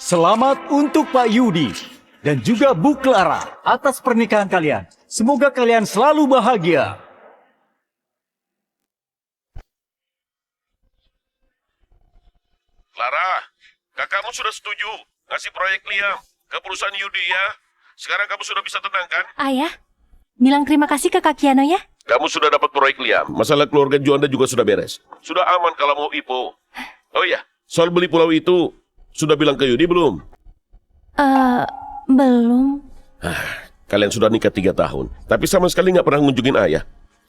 Selamat untuk Pak Yudi dan juga Bu Clara atas pernikahan kalian. Semoga kalian selalu bahagia. Clara, kakakmu sudah setuju ngasih proyek Liam ke perusahaan Yudi ya. Sekarang kamu sudah bisa tenang kan? Ayah, bilang terima kasih ke Kak Kiano ya. Kamu sudah dapat proyek Liam. Masalah keluarga Juanda juga sudah beres. Sudah aman kalau mau IPO. Oh iya, soal beli pulau itu, sudah bilang ke Yudi belum? Belum. Kalian sudah nikah 3 tahun, tapi sama sekali nggak pernah ngunjungin ayah.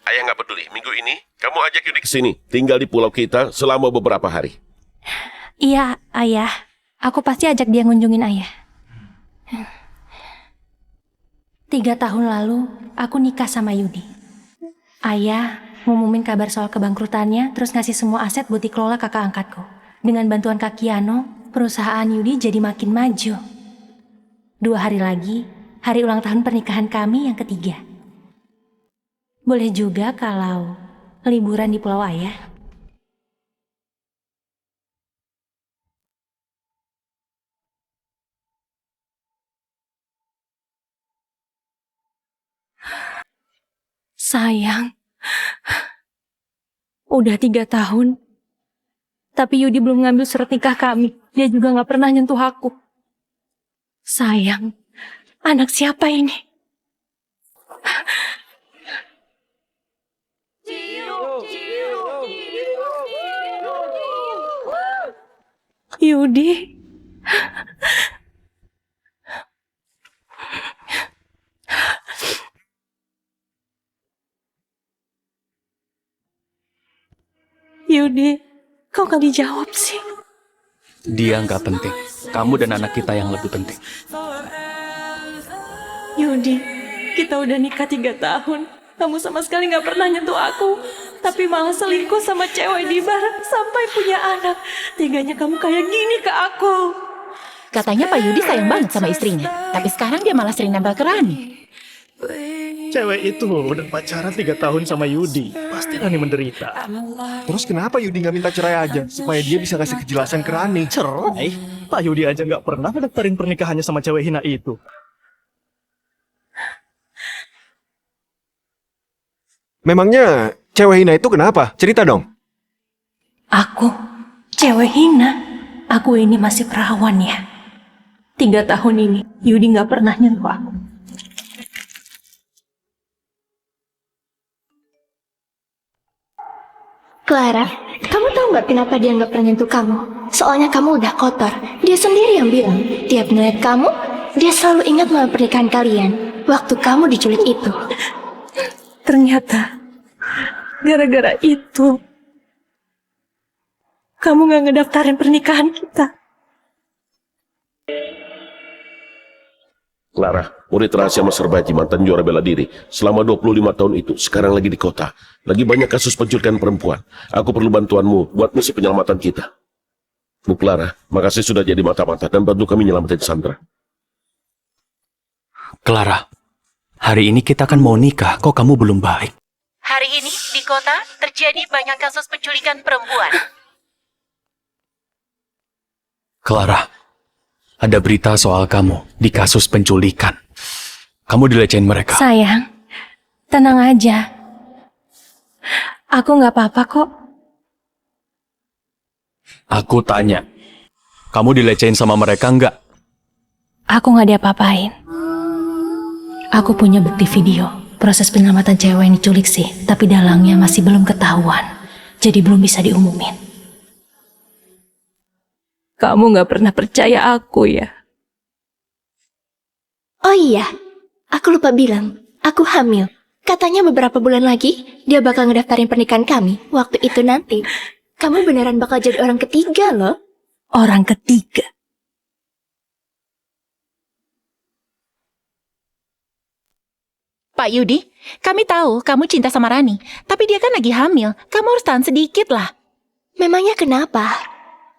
Ayah nggak peduli. Minggu ini, kamu ajak Yudi ke sini. Tinggal di pulau kita selama beberapa hari. Iya, Ayah. Aku pasti ajak dia ngunjungin Ayah. 3 tahun lalu, aku nikah sama Yudi. Ayah ngumumin kabar soal kebangkrutannya, terus ngasih semua aset buat dikelola kakak angkatku. Dengan bantuan Kak Kiano, perusahaan Yudi jadi makin maju. 2 hari lagi, hari ulang tahun pernikahan kami yang ketiga. Boleh juga kalau liburan di pulau Ayah. Sayang, udah 3 tahun, tapi Yudi belum ngambil surat nikah kami. Dia juga gak pernah nyentuh aku. Sayang, anak siapa ini? Yudi. Yudi, kok gak dijawab sih? Dia nggak penting. Kamu dan anak kita yang lebih penting. Yudi, kita udah nikah 3 tahun. Kamu sama sekali gak pernah nyentuh aku. Tapi malah selingkuh sama cewek di bar sampai punya anak. Teganya kamu kayak gini ke aku. Katanya Pak Yudi sayang banget sama istrinya. Tapi sekarang dia malah sering nempel ke Rani. Cewek itu udah pacaran 3 tahun sama Yudi. Pasti Rani menderita. Terus kenapa Yudi nggak minta cerai aja supaya dia bisa kasih kejelasan ke Rani? Cerai? Pak Yudi aja nggak pernah ngedaftarin pernikahannya sama cewek hina itu. Memangnya cewek hina itu kenapa? Cerita dong. Aku? Cewek hina? Aku ini masih perawan ya? 3 tahun ini, Yudi gak pernah nyentuh aku. Clara, kamu tahu nggak kenapa dia nggak pernah nyentuh kamu? Soalnya kamu udah kotor. Dia sendiri yang bilang, tiap ngeliat kamu, dia selalu ingat malam pernikahan kalian. Waktu kamu diculik itu. Ternyata, gara-gara itu, kamu gak ngedaftarin pernikahan kita. Clara, murid rahasia Mas Serbaji, mantan juara bela diri. Selama 25 tahun itu, sekarang lagi di kota. Lagi banyak kasus penculikan perempuan. Aku perlu bantuanmu buat misi penyelamatan kita. Bu Clara, makasih sudah jadi mata-mata dan bantu kami nyelamatin Sandra. Clara, hari ini kita kan mau nikah, kok kamu belum baik? Hari ini di kota terjadi banyak kasus penculikan perempuan. Clara, ada berita soal kamu di kasus penculikan. Kamu dilecehin mereka. Sayang, tenang aja. Aku gak apa-apa kok. Aku tanya, kamu dilecehin sama mereka nggak? Aku gak diapa-apain. Aku punya bukti video. Proses penyelamatan cewek yang diculik sih, tapi dalangnya masih belum ketahuan. Jadi belum bisa diumumin. Kamu gak pernah percaya aku ya? Oh iya, aku lupa bilang, aku hamil. Katanya beberapa bulan lagi, dia bakal ngedaftarin pernikahan kami. Waktu itu nanti, kamu beneran bakal jadi orang ketiga loh. Orang ketiga? Pak Yudi, kami tahu kamu cinta sama Rani. Tapi dia kan lagi hamil. Kamu harus tahan sedikit lah. Memangnya kenapa?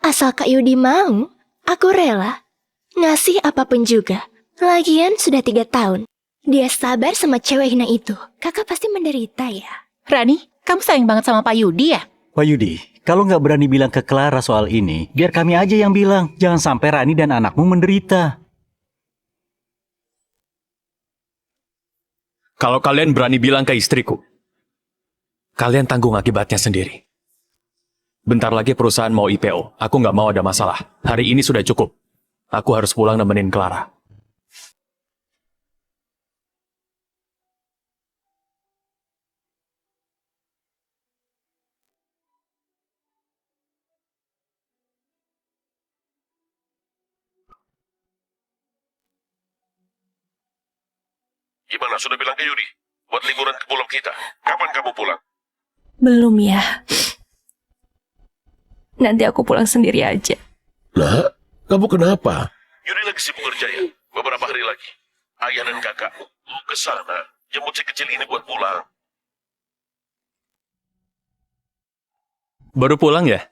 Asal Kak Yudi mau, aku rela. Ngasih apapun juga. Lagian sudah 3 tahun. Dia sabar sama cewek hina itu. Kakak pasti menderita ya. Rani, kamu sayang banget sama Pak Yudi ya? Pak Yudi, kalau nggak berani bilang ke Clara soal ini, biar kami aja yang bilang. Jangan sampai Rani dan anakmu menderita. Kalau kalian berani bilang ke istriku, kalian tanggung akibatnya sendiri. Bentar lagi perusahaan mau IPO. Aku nggak mau ada masalah. Hari ini sudah cukup. Aku harus pulang nemenin Clara. Gimana, sudah bilang ke Yudi? Buat liburan ke pulau kita. Kapan kamu pulang? Belum ya. Nanti aku pulang sendiri aja. Nah, kamu kenapa? Yudi lagi sibuk kerja ya. Beberapa hari lagi. Ayah dan kakakmu ke sana. Jemput si kecil ini buat pulang. Baru pulang ya?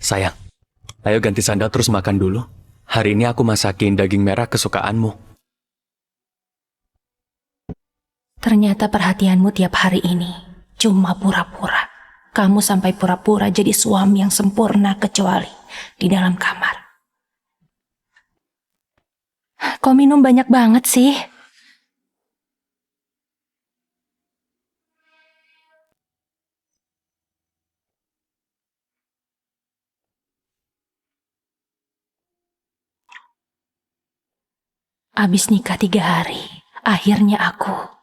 Sayang, ayo ganti sandal terus makan dulu. Hari ini aku masakin daging merah kesukaanmu. Ternyata perhatianmu tiap hari ini cuma pura-pura. Kamu sampai pura-pura jadi suami yang sempurna kecuali di dalam kamar. Kok minum banyak banget sih? Abis nikah 3 hari, akhirnya aku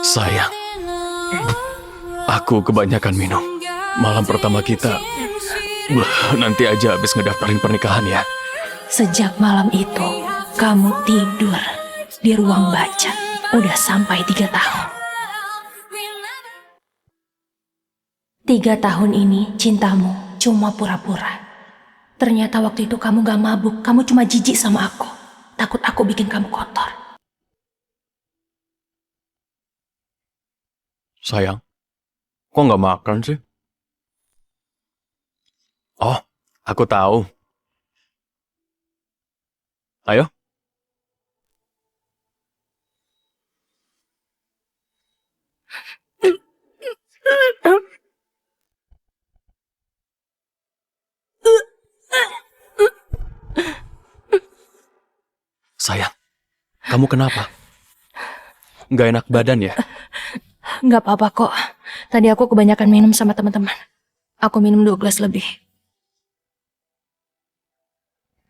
Sayang, aku kebanyakan minum. Malam pertama kita, nanti aja habis ngedaftarin pernikahan ya. Sejak malam itu, kamu tidur di ruang baca. Udah sampai 3 tahun. 3 tahun ini cintamu cuma pura-pura. Ternyata waktu itu kamu gak mabuk, kamu cuma jijik sama aku. Takut aku bikin kamu kotor. Sayang, kok nggak makan sih? Oh, aku tahu. Ayo. Sayang, kamu kenapa? Nggak enak badan ya? Gak apa-apa kok. Tadi aku kebanyakan minum sama teman-teman. Aku minum 2 gelas lebih.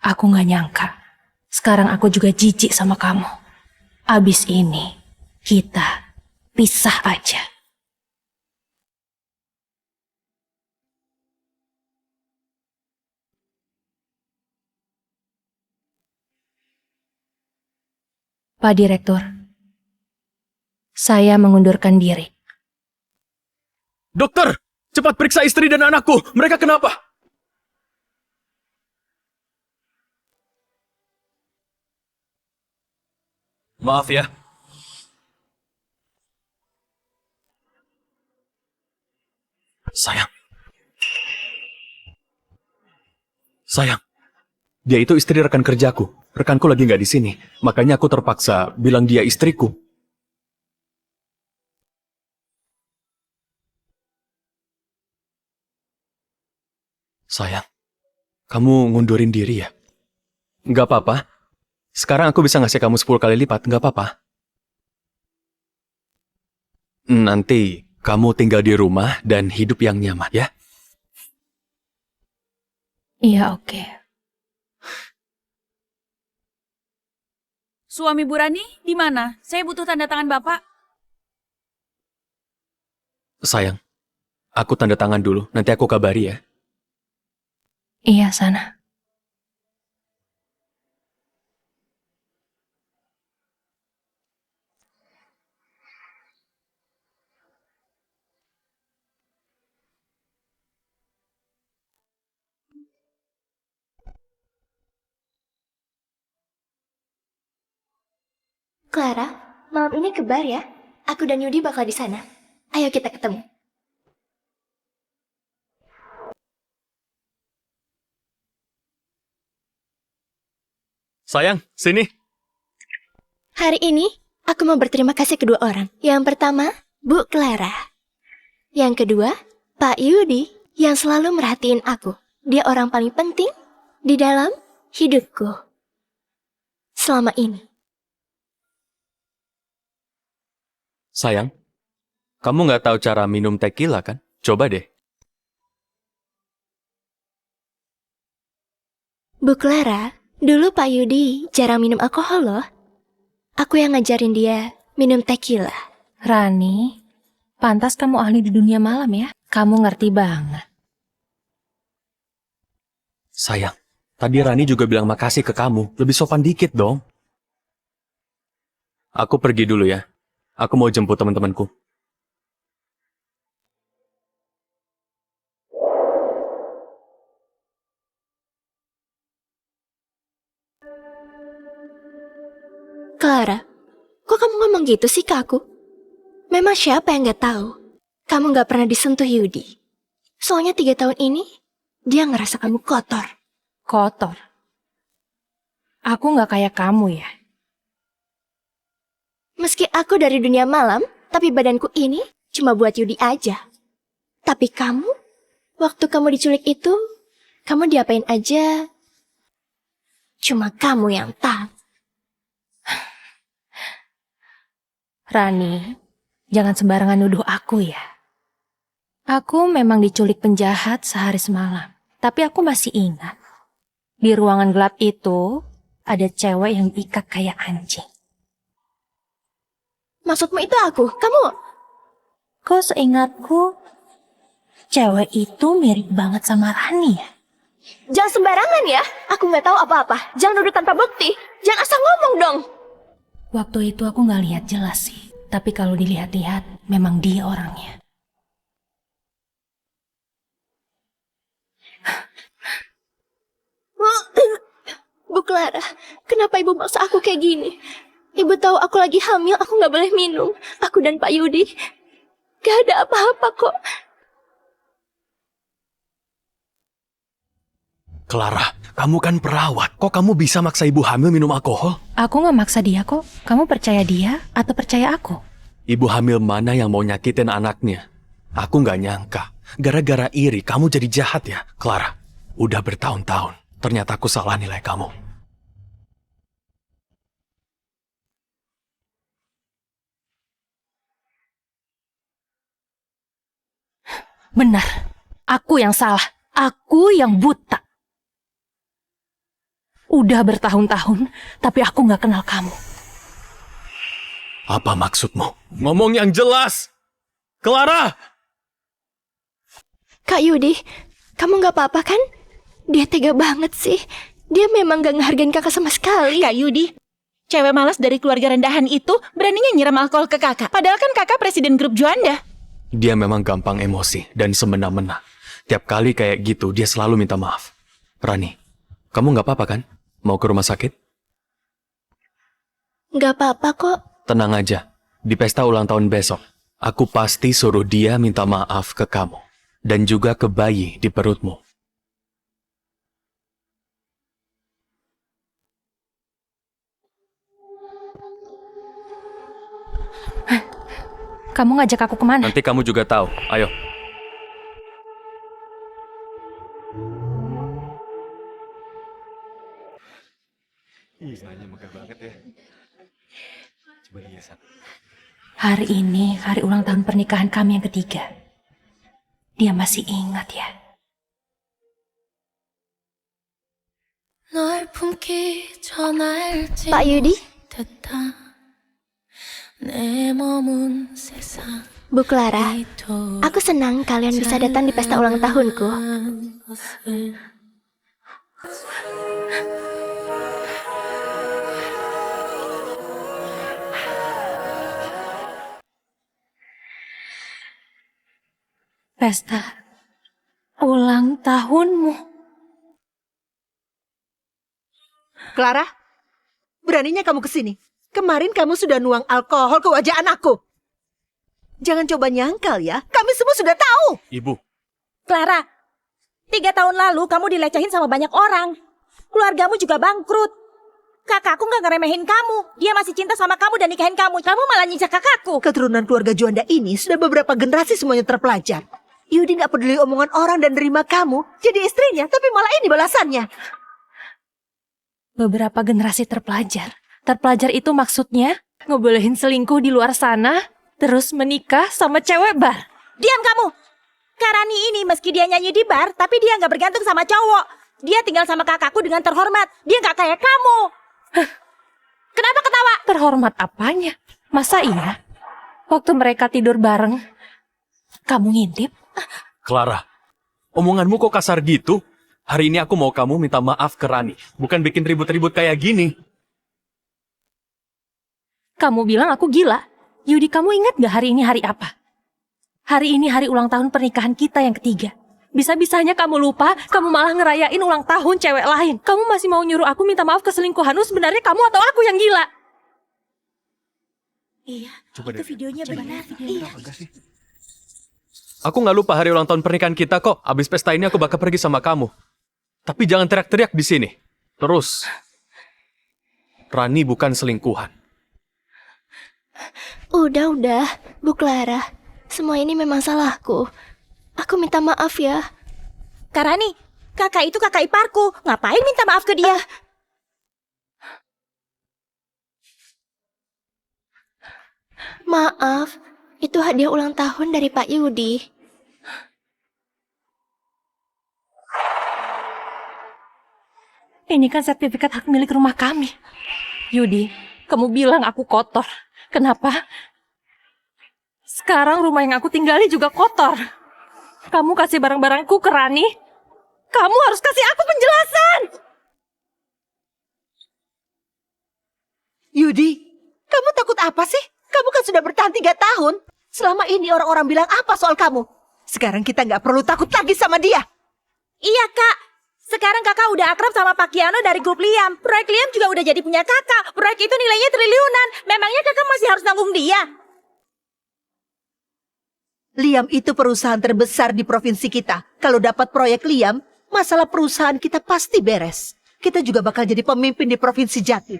Aku gak nyangka. Sekarang aku juga jijik sama kamu. Abis ini, kita pisah aja. Pak Direktur, saya mengundurkan diri. Dokter, cepat periksa istri dan anakku. Mereka kenapa? Maaf ya. Sayang. Sayang. Dia itu istri rekan kerjaku. Rekanku lagi nggak di sini. Makanya aku terpaksa bilang dia istriku. Sayang, kamu ngundurin diri ya? Nggak apa-apa. Sekarang aku bisa ngasih kamu 10 kali lipat, nggak apa-apa. Nanti kamu tinggal di rumah dan hidup yang nyaman ya? Iya, oke. Suami Bu Rani di mana? Saya butuh tanda tangan Bapak. Sayang, aku tanda tangan dulu, nanti aku kabari ya. Iya, sana. Clara, malam ini ke bar ya. Aku dan Yudi bakal di sana. Ayo kita ketemu. Sayang, sini. Hari ini, aku mau berterima kasih kedua orang. Yang pertama, Bu Clara. Yang kedua, Pak Yudi yang selalu merhatiin aku. Dia orang paling penting di dalam hidupku selama ini. Sayang, kamu nggak tahu cara minum tequila kan? Coba deh. Bu Clara, dulu Pak Yudi jarang minum alkohol loh. Aku yang ngajarin dia minum tequila. Rani, pantas kamu ahli di dunia malam ya. Kamu ngerti banget. Sayang, tadi Rani juga bilang makasih ke kamu. Lebih sopan dikit dong. Aku pergi dulu ya. Aku mau jemput teman-temanku. Clara, kok kamu ngomong gitu sih ke aku? Memang siapa yang gak tahu? Kamu gak pernah disentuh Yudi. Soalnya 3 tahun ini, dia ngerasa kamu kotor. Kotor. Aku nggak kayak kamu ya. Meski aku dari dunia malam, tapi badanku ini cuma buat Yudi aja. Tapi kamu, waktu kamu diculik itu, kamu diapain aja? Cuma kamu yang tahu. Rani, jangan sembarangan nuduh aku ya. Aku memang diculik penjahat sehari semalam. Tapi aku masih ingat. Di ruangan gelap itu, ada cewek yang diikat kayak anjing. Maksudmu itu aku? Kamu? Kok seingatku, cewek itu mirip banget sama Rani ya? Jangan sembarangan ya. Aku nggak tahu apa-apa. Jangan duduk tanpa bukti. Jangan asal ngomong dong. Waktu itu aku nggak lihat jelas sih. Tapi kalau dilihat-lihat, memang dia orangnya. Bu Clara, kenapa ibu maksa aku kayak gini? Ibu tahu aku lagi hamil, aku nggak boleh minum. Aku dan Pak Yudi, gak ada apa-apa kok. Clara, kamu kan perawat. Kok kamu bisa maksa ibu hamil minum alkohol? Aku nggak maksa dia kok. Kamu percaya dia atau percaya aku? Ibu hamil mana yang mau nyakitin anaknya? Aku nggak nyangka. Gara-gara iri, kamu jadi jahat ya, Clara. Udah bertahun-tahun, ternyata aku salah nilai kamu. Benar, aku yang salah. Aku yang buta. Udah bertahun-tahun, tapi aku nggak kenal kamu. Apa maksudmu? Ngomong yang jelas! Clara! Kak Yudi, kamu nggak apa-apa kan? Dia tega banget sih. Dia memang gak ngehargain kakak sama sekali. Kak Yudi, cewek malas dari keluarga rendahan itu beraninya nyiram alkohol ke kakak. Padahal kan kakak presiden grup Juanda. Dia memang gampang emosi dan semena-mena. Tiap kali kayak gitu, dia selalu minta maaf. Rani, kamu nggak apa-apa kan? Mau ke rumah sakit? Gak apa-apa kok. Tenang aja, di pesta ulang tahun besok, aku pasti suruh dia minta maaf ke kamu. Dan juga ke bayi di perutmu. Kamu ngajak aku kemana? Nanti kamu juga tahu. Ayo. Hari ini, hari ulang tahun pernikahan kami yang ketiga. Dia masih ingat ya. Pak Yudi, Bu Clara, aku senang kalian bisa datang di pesta ulang tahunku. Pesta ulang tahunmu. Clara, beraninya kamu kesini. Kemarin kamu sudah nuang alkohol ke wajah anakku. Jangan coba nyangkal ya, kami semua sudah tahu. Ibu. Clara, 3 tahun lalu kamu dilecehin sama banyak orang. Keluargamu juga bangkrut. Kakakku nggak ngeremehin kamu. Dia masih cinta sama kamu dan nikahin kamu. Kamu malah nyincar kakakku. Keturunan keluarga Juanda ini sudah beberapa generasi semuanya terpelajar. Yudi nggak peduli omongan orang dan nerima kamu jadi istrinya, tapi malah ini balasannya. Beberapa generasi terpelajar. Terpelajar itu maksudnya ngebolehin selingkuh di luar sana, terus menikah sama cewek bar. Diam kamu. Karani ini meski dia nyanyi di bar, tapi dia nggak bergantung sama cowok. Dia tinggal sama kakakku dengan terhormat. Dia nggak kayak kamu. Kenapa ketawa? Terhormat apanya? Masa iya? Waktu mereka tidur bareng, kamu ngintip? Clara, omonganmu kok kasar gitu? Hari ini aku mau kamu minta maaf ke Rani, bukan bikin ribut-ribut kayak gini. Kamu bilang aku gila. Yudi, kamu ingat gak hari ini hari apa? Hari ini hari ulang tahun pernikahan kita yang ketiga. Bisa-bisanya kamu lupa, kamu malah ngerayain ulang tahun cewek lain. Kamu masih mau nyuruh aku minta maaf ke selingkuhanmu, sebenarnya kamu atau aku yang gila? Iya, Coba itu deh. videonya benar. Iya. Aku nggak lupa hari ulang tahun pernikahan kita kok. Abis pesta ini aku bakal pergi sama kamu. Tapi jangan teriak-teriak di sini. Terus, Rani bukan selingkuhan. Udah, Bu Clara. Semua ini memang salahku. Aku minta maaf ya. Karani, kakak itu kakak iparku. Ngapain minta maaf ke dia? Maaf, itu hadiah ulang tahun dari Pak Yudi. Ini kan sertifikat hak milik rumah kami. Yudi, kamu bilang aku kotor. Kenapa? Sekarang rumah yang aku tinggali juga kotor. Kamu kasih barang-barangku ke Rani. Kamu harus kasih aku penjelasan. Yudi, kamu takut apa sih? Kamu kan sudah bertahan 3 tahun. Selama ini orang-orang bilang apa soal kamu? Sekarang kita nggak perlu takut lagi sama dia. Iya, Kak. Sekarang kakak udah akrab sama Pak Kiano dari grup Liam. Proyek Liam juga udah jadi punya kakak. Proyek itu nilainya triliunan. Memangnya kakak masih harus nanggung dia? Liam itu perusahaan terbesar di provinsi kita. Kalau dapat proyek Liam, masalah perusahaan kita pasti beres. Kita juga bakal jadi pemimpin di provinsi Jatim.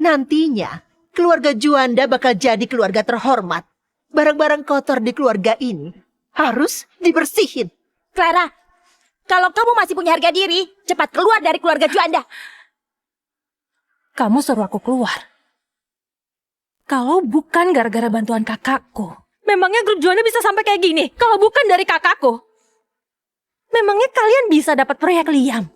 Nantinya, keluarga Juanda bakal jadi keluarga terhormat. Barang-barang kotor di keluarga ini harus dibersihin. Clara, kalau kamu masih punya harga diri, cepat keluar dari keluarga Juanda. Kamu suruh aku keluar. Kalau bukan gara-gara bantuan kakakku, memangnya grup Juanda bisa sampai kayak gini? Kalau bukan dari kakakku, memangnya kalian bisa dapat proyek Liam?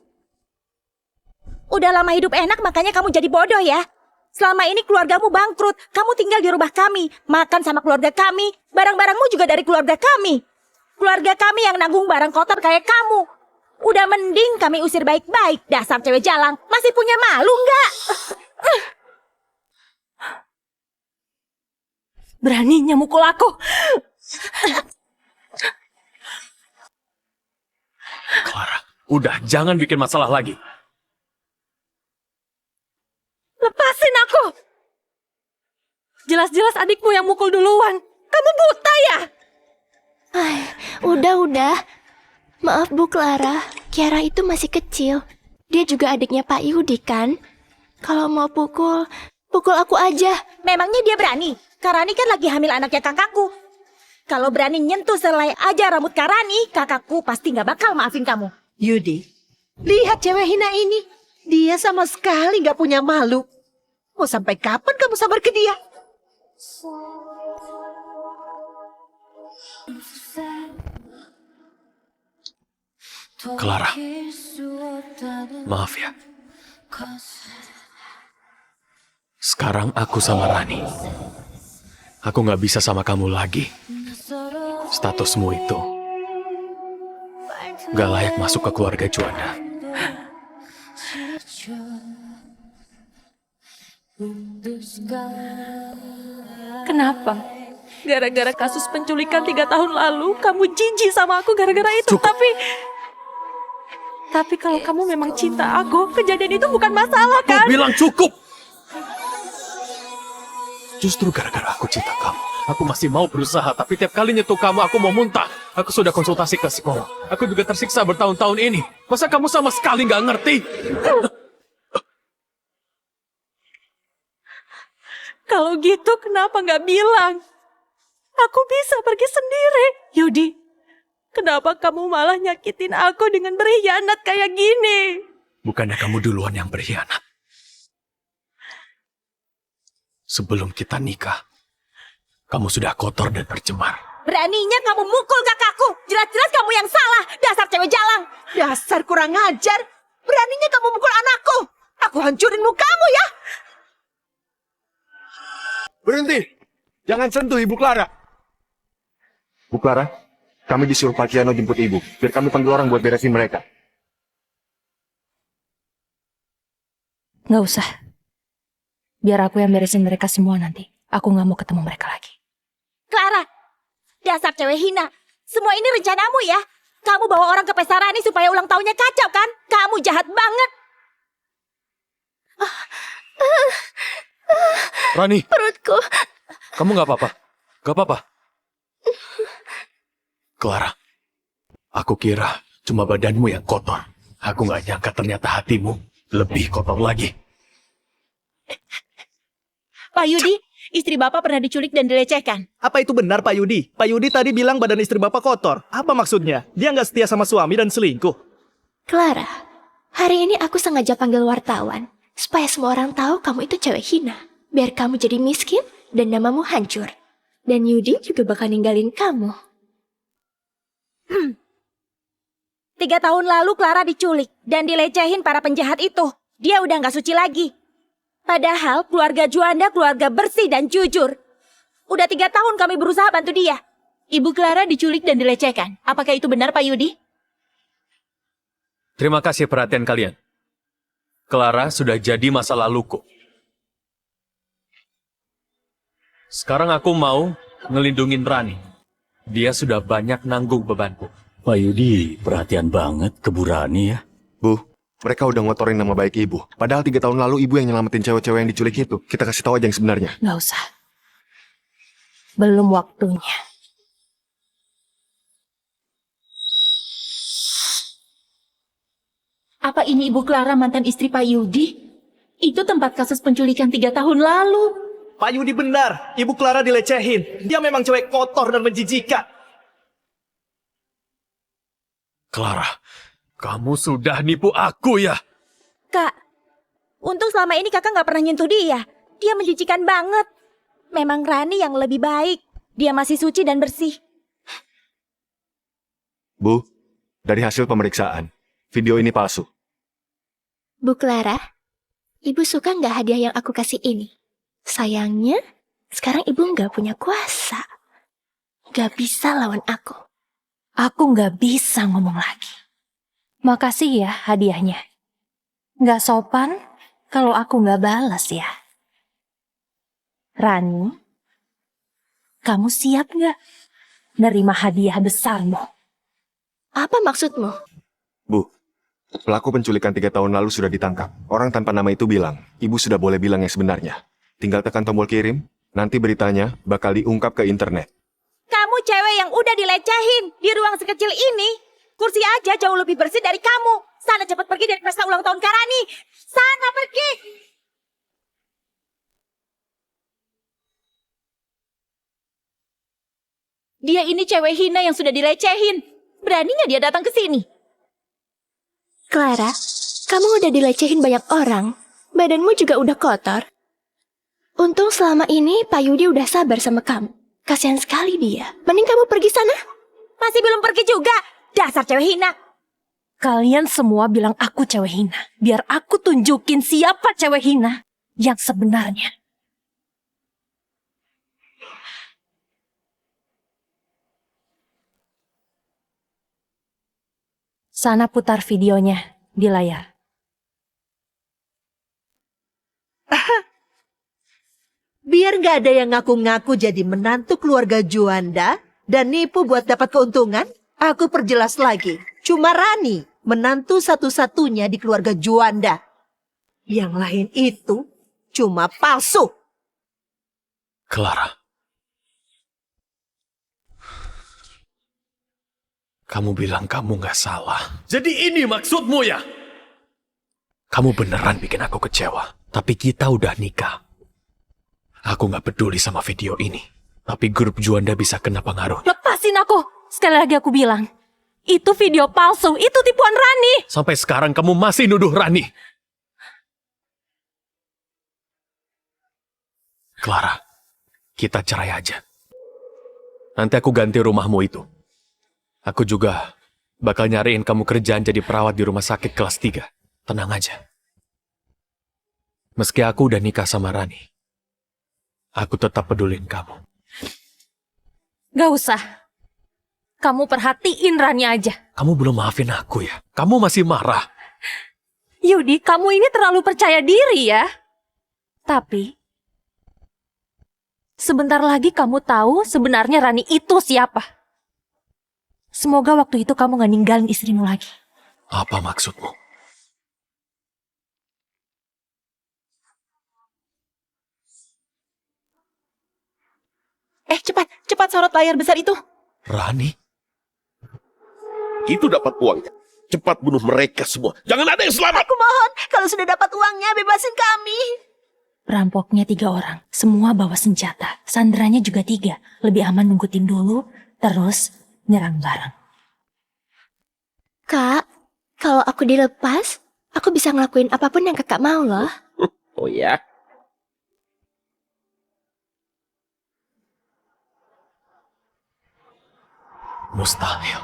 Udah lama hidup enak, makanya kamu jadi bodoh ya. Selama ini keluargamu bangkrut, kamu tinggal di rumah kami, makan sama keluarga kami, barang-barangmu juga dari keluarga kami. Keluarga kami yang nanggung barang kotor kayak kamu. Udah mending kami usir baik-baik, dasar cewek jalang. Masih punya malu nggak? Beraninya mukul aku. Clara, udah jangan bikin masalah lagi. Lepasin aku. Jelas-jelas adikmu yang mukul duluan. Kamu buta ya? Udah. Maaf Bu Clara, Kiara itu masih kecil. Dia juga adiknya Pak Yudi kan? Kalau mau pukul aku aja. Memangnya dia berani? Karani kan lagi hamil anaknya kakakku. Kalau berani nyentuh selai aja rambut Karani, kakakku pasti nggak bakal maafin kamu. Yudi, lihat cewek hina ini. Dia sama sekali nggak punya malu. Mau sampai kapan kamu sabar ke dia? Clara, maaf ya. Sekarang aku sama Rani. Aku nggak bisa sama kamu lagi. Statusmu itu nggak layak masuk ke keluarga Juanda. Kenapa? Gara-gara kasus penculikan 3 tahun lalu, kamu jijik sama aku gara-gara itu. Cukup. Tapi kalau kamu memang cinta aku, kejadian itu bukan masalah kan? Aku bilang cukup. Justru gara-gara aku cinta kamu, aku masih mau berusaha. Tapi tiap kali nyentuh kamu, aku mau muntah. Aku sudah konsultasi ke psikolog. Aku juga tersiksa bertahun-tahun ini. Masa kamu sama sekali nggak ngerti? Kalau gitu kenapa nggak bilang? Aku bisa pergi sendiri. Yudi, kenapa kamu malah nyakitin aku dengan berkhianat kayak gini? Bukannya kamu duluan yang berkhianat? Sebelum kita nikah, kamu sudah kotor dan tercemar. Beraninya kamu mukul kakakku. Jelas-jelas kamu yang salah. Dasar cewek jalang. Dasar kurang ajar. Beraninya kamu mukul anakku. Aku hancurin mukamu ya. Berhenti! Jangan sentuh Ibu Clara. Bu Clara, kami disuruh Pak Kiano jemput Ibu. Biar kami panggil orang buat beresin mereka. Nggak usah. Biar aku yang beresin mereka semua nanti. Aku nggak mau ketemu mereka lagi. Clara, dasar cewek hina. Semua ini rencanamu ya? Kamu bawa orang ke pesta Rani supaya ulang tahunnya kacau kan? Kamu jahat banget. Rani, Perutku. kamu nggak apa-apa? Nggak apa-apa? Clara, aku kira cuma badanmu yang kotor. Aku nggak nyangka ternyata hatimu lebih kotor lagi. Pak Yudi, istri Bapak pernah diculik dan dilecehkan. Apa itu benar Pak Yudi? Pak Yudi tadi bilang badan istri Bapak kotor. Apa maksudnya? Dia nggak setia sama suami dan selingkuh. Clara, hari ini aku sengaja panggil wartawan. Supaya semua orang tahu kamu itu cewek hina. Biar kamu jadi miskin dan namamu hancur. Dan Yudi juga bakal ninggalin kamu. 3 tahun lalu Clara diculik dan dilecehin para penjahat itu. Dia udah nggak suci lagi. Padahal keluarga Juanda keluarga bersih dan jujur. Udah 3 tahun kami berusaha bantu dia. Ibu Clara diculik dan dilecehkan. Apakah itu benar, Pak Yudi? Terima kasih perhatian kalian. Clara sudah jadi masa laluku. Sekarang aku mau ngelindungin Rani. Dia sudah banyak nanggung bebanku. Pak Yudi, perhatian banget ke Bu Rani ya. Bu, mereka udah ngotorin nama baik Ibu. Padahal 3 tahun lalu Ibu yang nyelamatin cewek-cewek yang diculik itu. Kita kasih tahu aja yang sebenarnya. Nggak usah. Belum waktunya. Apa ini Ibu Clara mantan istri Pak Yudi? Itu tempat kasus penculikan 3 tahun lalu. Pak Yudi benar. Ibu Clara dilecehin. Dia memang cewek kotor dan menjijikan. Clara, kamu sudah nipu aku ya? Kak, untung selama ini kakak nggak pernah nyentuh dia. Dia menjijikan banget. Memang Rani yang lebih baik. Dia masih suci dan bersih. Bu, dari hasil pemeriksaan, video ini palsu. Bu Clara, Ibu suka nggak hadiah yang aku kasih ini? Sayangnya, sekarang Ibu nggak punya kuasa. Nggak bisa lawan aku. Aku nggak bisa ngomong lagi. Makasih ya hadiahnya. Nggak sopan kalau aku nggak balas ya. Rani, kamu siap nggak nerima hadiah besarmu? Apa maksudmu? Bu, pelaku penculikan 3 tahun lalu sudah ditangkap. Orang tanpa nama itu bilang, Ibu sudah boleh bilang yang sebenarnya. Tinggal tekan tombol kirim, nanti beritanya bakal diungkap ke internet. Kamu cewek yang udah dilecehin di ruang sekecil ini. Kursi aja jauh lebih bersih dari kamu. Sana cepat pergi dari pesta ulang tahun Karani. Sana pergi. Dia ini cewek hina yang sudah dilecehin. Berani nggak dia datang ke sini? Clara, kamu udah dilecehin banyak orang. Badanmu juga udah kotor. Untung selama ini Pak Yudi udah sabar sama kamu. Kasihan sekali dia. Mending kamu pergi sana. Masih belum pergi juga. Dasar cewek hina. Kalian semua bilang aku cewek hina. Biar aku tunjukin siapa cewek hina yang sebenarnya. Sana putar videonya di layar. Biar nggak ada yang ngaku-ngaku jadi menantu keluarga Juanda dan nipu buat dapat keuntungan, aku perjelas lagi. Cuma Rani, menantu satu-satunya di keluarga Juanda. Yang lain itu cuma palsu. Clara. Kamu bilang kamu nggak salah. Jadi ini maksudmu ya? Kamu beneran bikin aku kecewa. Tapi kita udah nikah. Aku nggak peduli sama video ini. Tapi grup Juanda bisa kena pengaruh. Lepasin aku! Sekali lagi aku bilang. Itu video palsu, itu tipuan Rani! Sampai sekarang kamu masih nuduh Rani. Clara, kita cerai aja. Nanti aku ganti rumahmu itu. Aku juga bakal nyariin kamu kerjaan jadi perawat di rumah sakit kelas 3. Tenang aja. Meski aku udah nikah sama Rani, aku tetap pedulin kamu. Gak usah. Kamu perhatiin Rani aja. Kamu belum maafin aku ya? Kamu masih marah? Yudi, kamu ini terlalu percaya diri ya. Tapi, sebentar lagi kamu tahu sebenarnya Rani itu siapa. Semoga waktu itu kamu gak ninggalin istrimu lagi. Apa maksudmu? Cepat sorot layar besar itu. Rani? Itu dapat uangnya. Cepat bunuh mereka semua. Jangan ada yang selamat. Aku mohon, kalau sudah dapat uangnya, bebasin kami. Perampoknya 3 orang, semua bawa senjata. Sandranya juga 3. Lebih aman nunggu tim dulu, terus nyerang bareng. Kak, kalau aku dilepas, aku bisa ngelakuin apapun yang kakak mau loh. Oh ya? Mustahil.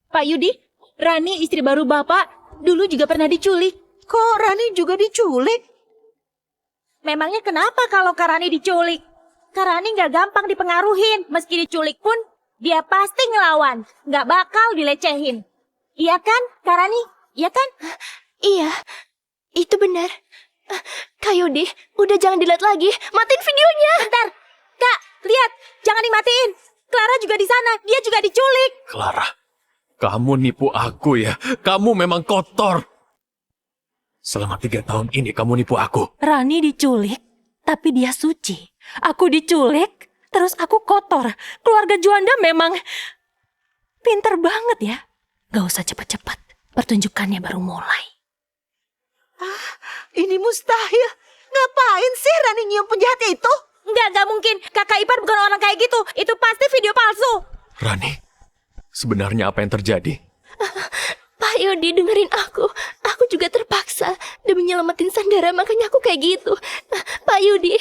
Pak Yudi, Rani istri baru Bapak dulu juga pernah diculik. Kok Rani juga diculik? Memangnya kenapa kalau Kak Rani diculik? Kak Rani nggak gampang dipengaruhin. Meski diculik pun, dia pasti ngelawan. Nggak bakal dilecehin. Iya kan, Kak Rani? Iya kan? Iya, itu benar. Kak Yudi, udah jangan dilihat lagi. Matiin videonya. Bentar, Kak, lihat. Jangan dimatiin. Clara juga di sana. Dia juga diculik. Clara, kamu nipu aku ya. Kamu memang kotor. Selama 3 tahun ini kamu nipu aku. Rani diculik, tapi dia suci. Aku diculik, terus aku kotor. Keluarga Juanda memang pinter banget ya. Gak usah cepat-cepat, pertunjukannya baru mulai. Ini mustahil. Ngapain sih Rani nyium penjahat itu? Nggak mungkin. Kakak ipar bukan orang kayak gitu. Itu pasti video palsu. Rani, sebenarnya apa yang terjadi? Pak Yudi, dengerin aku. Aku juga terpaksa demi nyelamatin Sandara, makanya aku kayak gitu. Pak Yudi.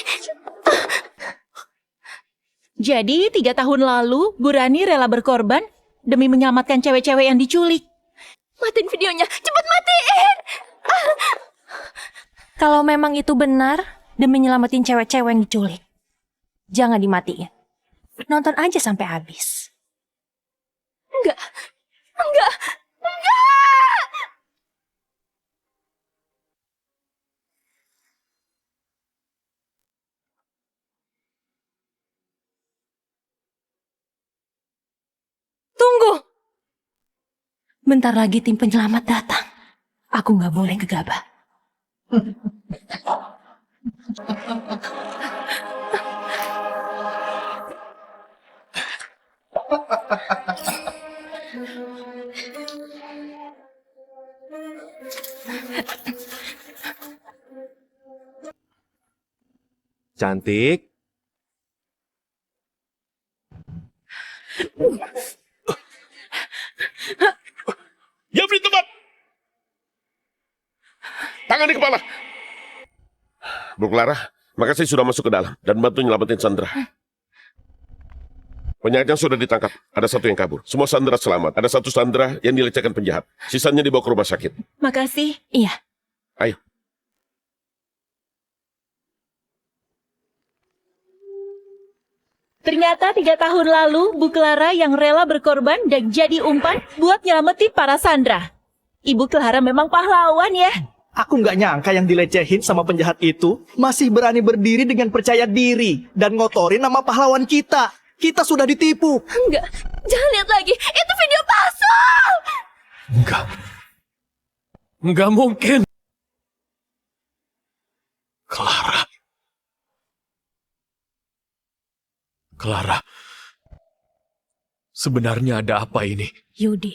Jadi 3 tahun lalu, Bu Rani rela berkorban demi menyelamatkan cewek-cewek yang diculik. Matiin videonya. Cepet matiin. Kalau memang itu benar, demi nyelamatin cewek-cewek yang diculik, jangan dimatiin. Nonton aja sampai habis. Enggak. Tunggu! Bentar lagi tim penyelamat datang. Aku nggak boleh gegabah. Cantik. Diam di tempat. Tangan di kepala. Bu Clara, makasih sudah masuk ke dalam dan bantu nyelamatin Sandra. Penjahatnya sudah ditangkap. Ada 1 yang kabur. Semua Sandra selamat. Ada 1 Sandra yang dilecehkan penjahat. Sisanya dibawa ke rumah sakit. Makasih. Iya. Ayo. Ternyata 3 tahun lalu, Bu Clara yang rela berkorban dan jadi umpan buat nyelamatin para Sandra. Ibu Clara memang pahlawan ya. Aku nggak nyangka yang dilecehin sama penjahat itu masih berani berdiri dengan percaya diri dan ngotorin nama pahlawan kita. Kita sudah ditipu. Enggak. Jangan lihat lagi. Itu video palsu. Enggak mungkin. Clara, sebenarnya ada apa ini? Yudi,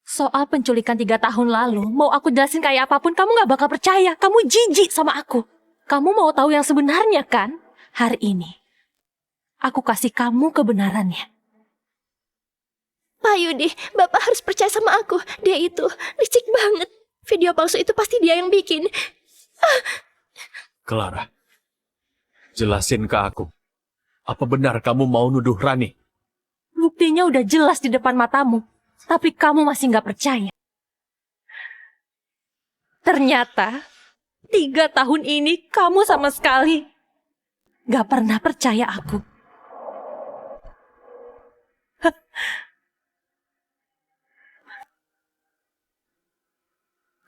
Soal penculikan 3 tahun lalu, mau aku jelasin kayak apapun, kamu gak bakal percaya. Kamu jijik sama aku. Kamu mau tahu yang sebenarnya kan? Hari ini, aku kasih kamu kebenarannya. Pak Yudi, Bapak harus percaya sama aku. Dia itu licik banget. Video palsu itu pasti dia yang bikin. Clara, jelasin ke aku. Apa benar kamu mau nuduh Rani? Buktinya udah jelas di depan matamu. Tapi kamu masih gak percaya. Ternyata, 3 tahun ini kamu sama sekali gak pernah percaya aku.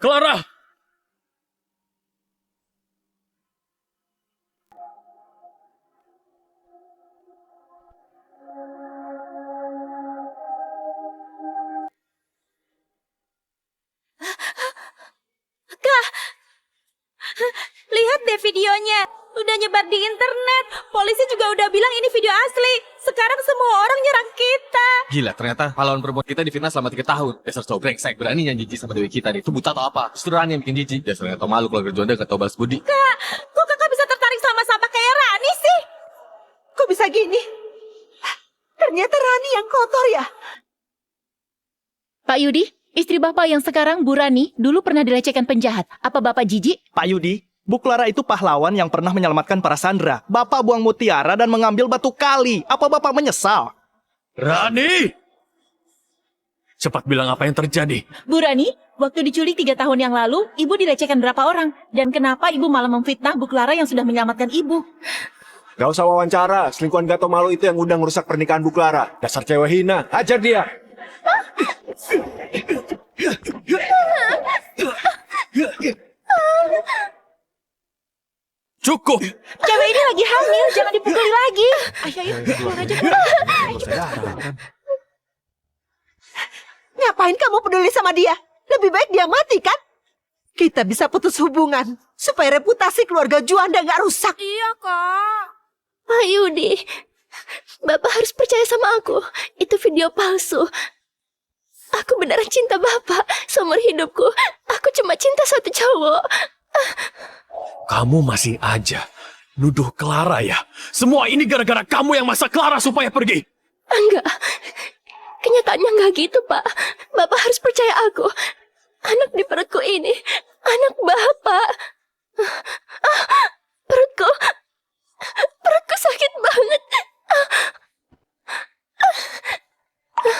Clara! Lihat deh videonya. Udah nyebar di internet. Polisi juga udah bilang ini video asli. Sekarang semua orang nyerang kita. Gila, ternyata pahlawan perempuan kita difitnah selama 3 tahun. Dasar cowok brengsek, berani yang jijik sama dewi kita nih. Itu buta atau apa? Justru Rani yang bikin jijik. Dasarnya tau malu, keluarga Juanda gak tau balas budi. Kak, kok kakak bisa tertarik sama sampah kayak Rani sih? Kok bisa gini? Ternyata Rani yang kotor ya? Pak Yudi, istri Bapak yang sekarang Bu Rani dulu pernah dilecehkan penjahat. Apa Bapak jijik? Pak Yudi, Bu Clara itu pahlawan yang pernah menyelamatkan para Sandra. Bapak buang mutiara dan mengambil batu kali. Apa Bapak menyesal? Rani! Cepat bilang apa yang terjadi. Bu Rani, waktu diculik 3 tahun yang lalu, Ibu dilecehkan berapa orang? Dan kenapa Ibu malah memfitnah Bu Clara yang sudah menyelamatkan Ibu? Gak usah wawancara, selingkuhan gak tau malu itu yang udah ngerusak pernikahan Bu Clara. Dasar cewek hina, hajar dia. Cukup! Cewek ini lagi hamil, jangan dipukuli lagi. Ayo, keluar aja. Ngapain kamu peduli sama dia? Lebih baik dia mati kan? Kita bisa putus hubungan supaya reputasi keluarga Juanda nggak rusak. Iya, Kak. Pak Yudi, Bapak harus percaya sama aku. Itu video palsu. Aku beneran cinta Bapak. Seumur hidupku, aku cuma cinta satu cowok. Kamu masih aja nuduh Clara ya? Semua ini gara-gara kamu yang masak Clara supaya pergi. Enggak. Kenyataannya enggak gitu, Pak. Bapak harus percaya aku. Anak di perutku ini, anak Bapak. Perutku sakit banget.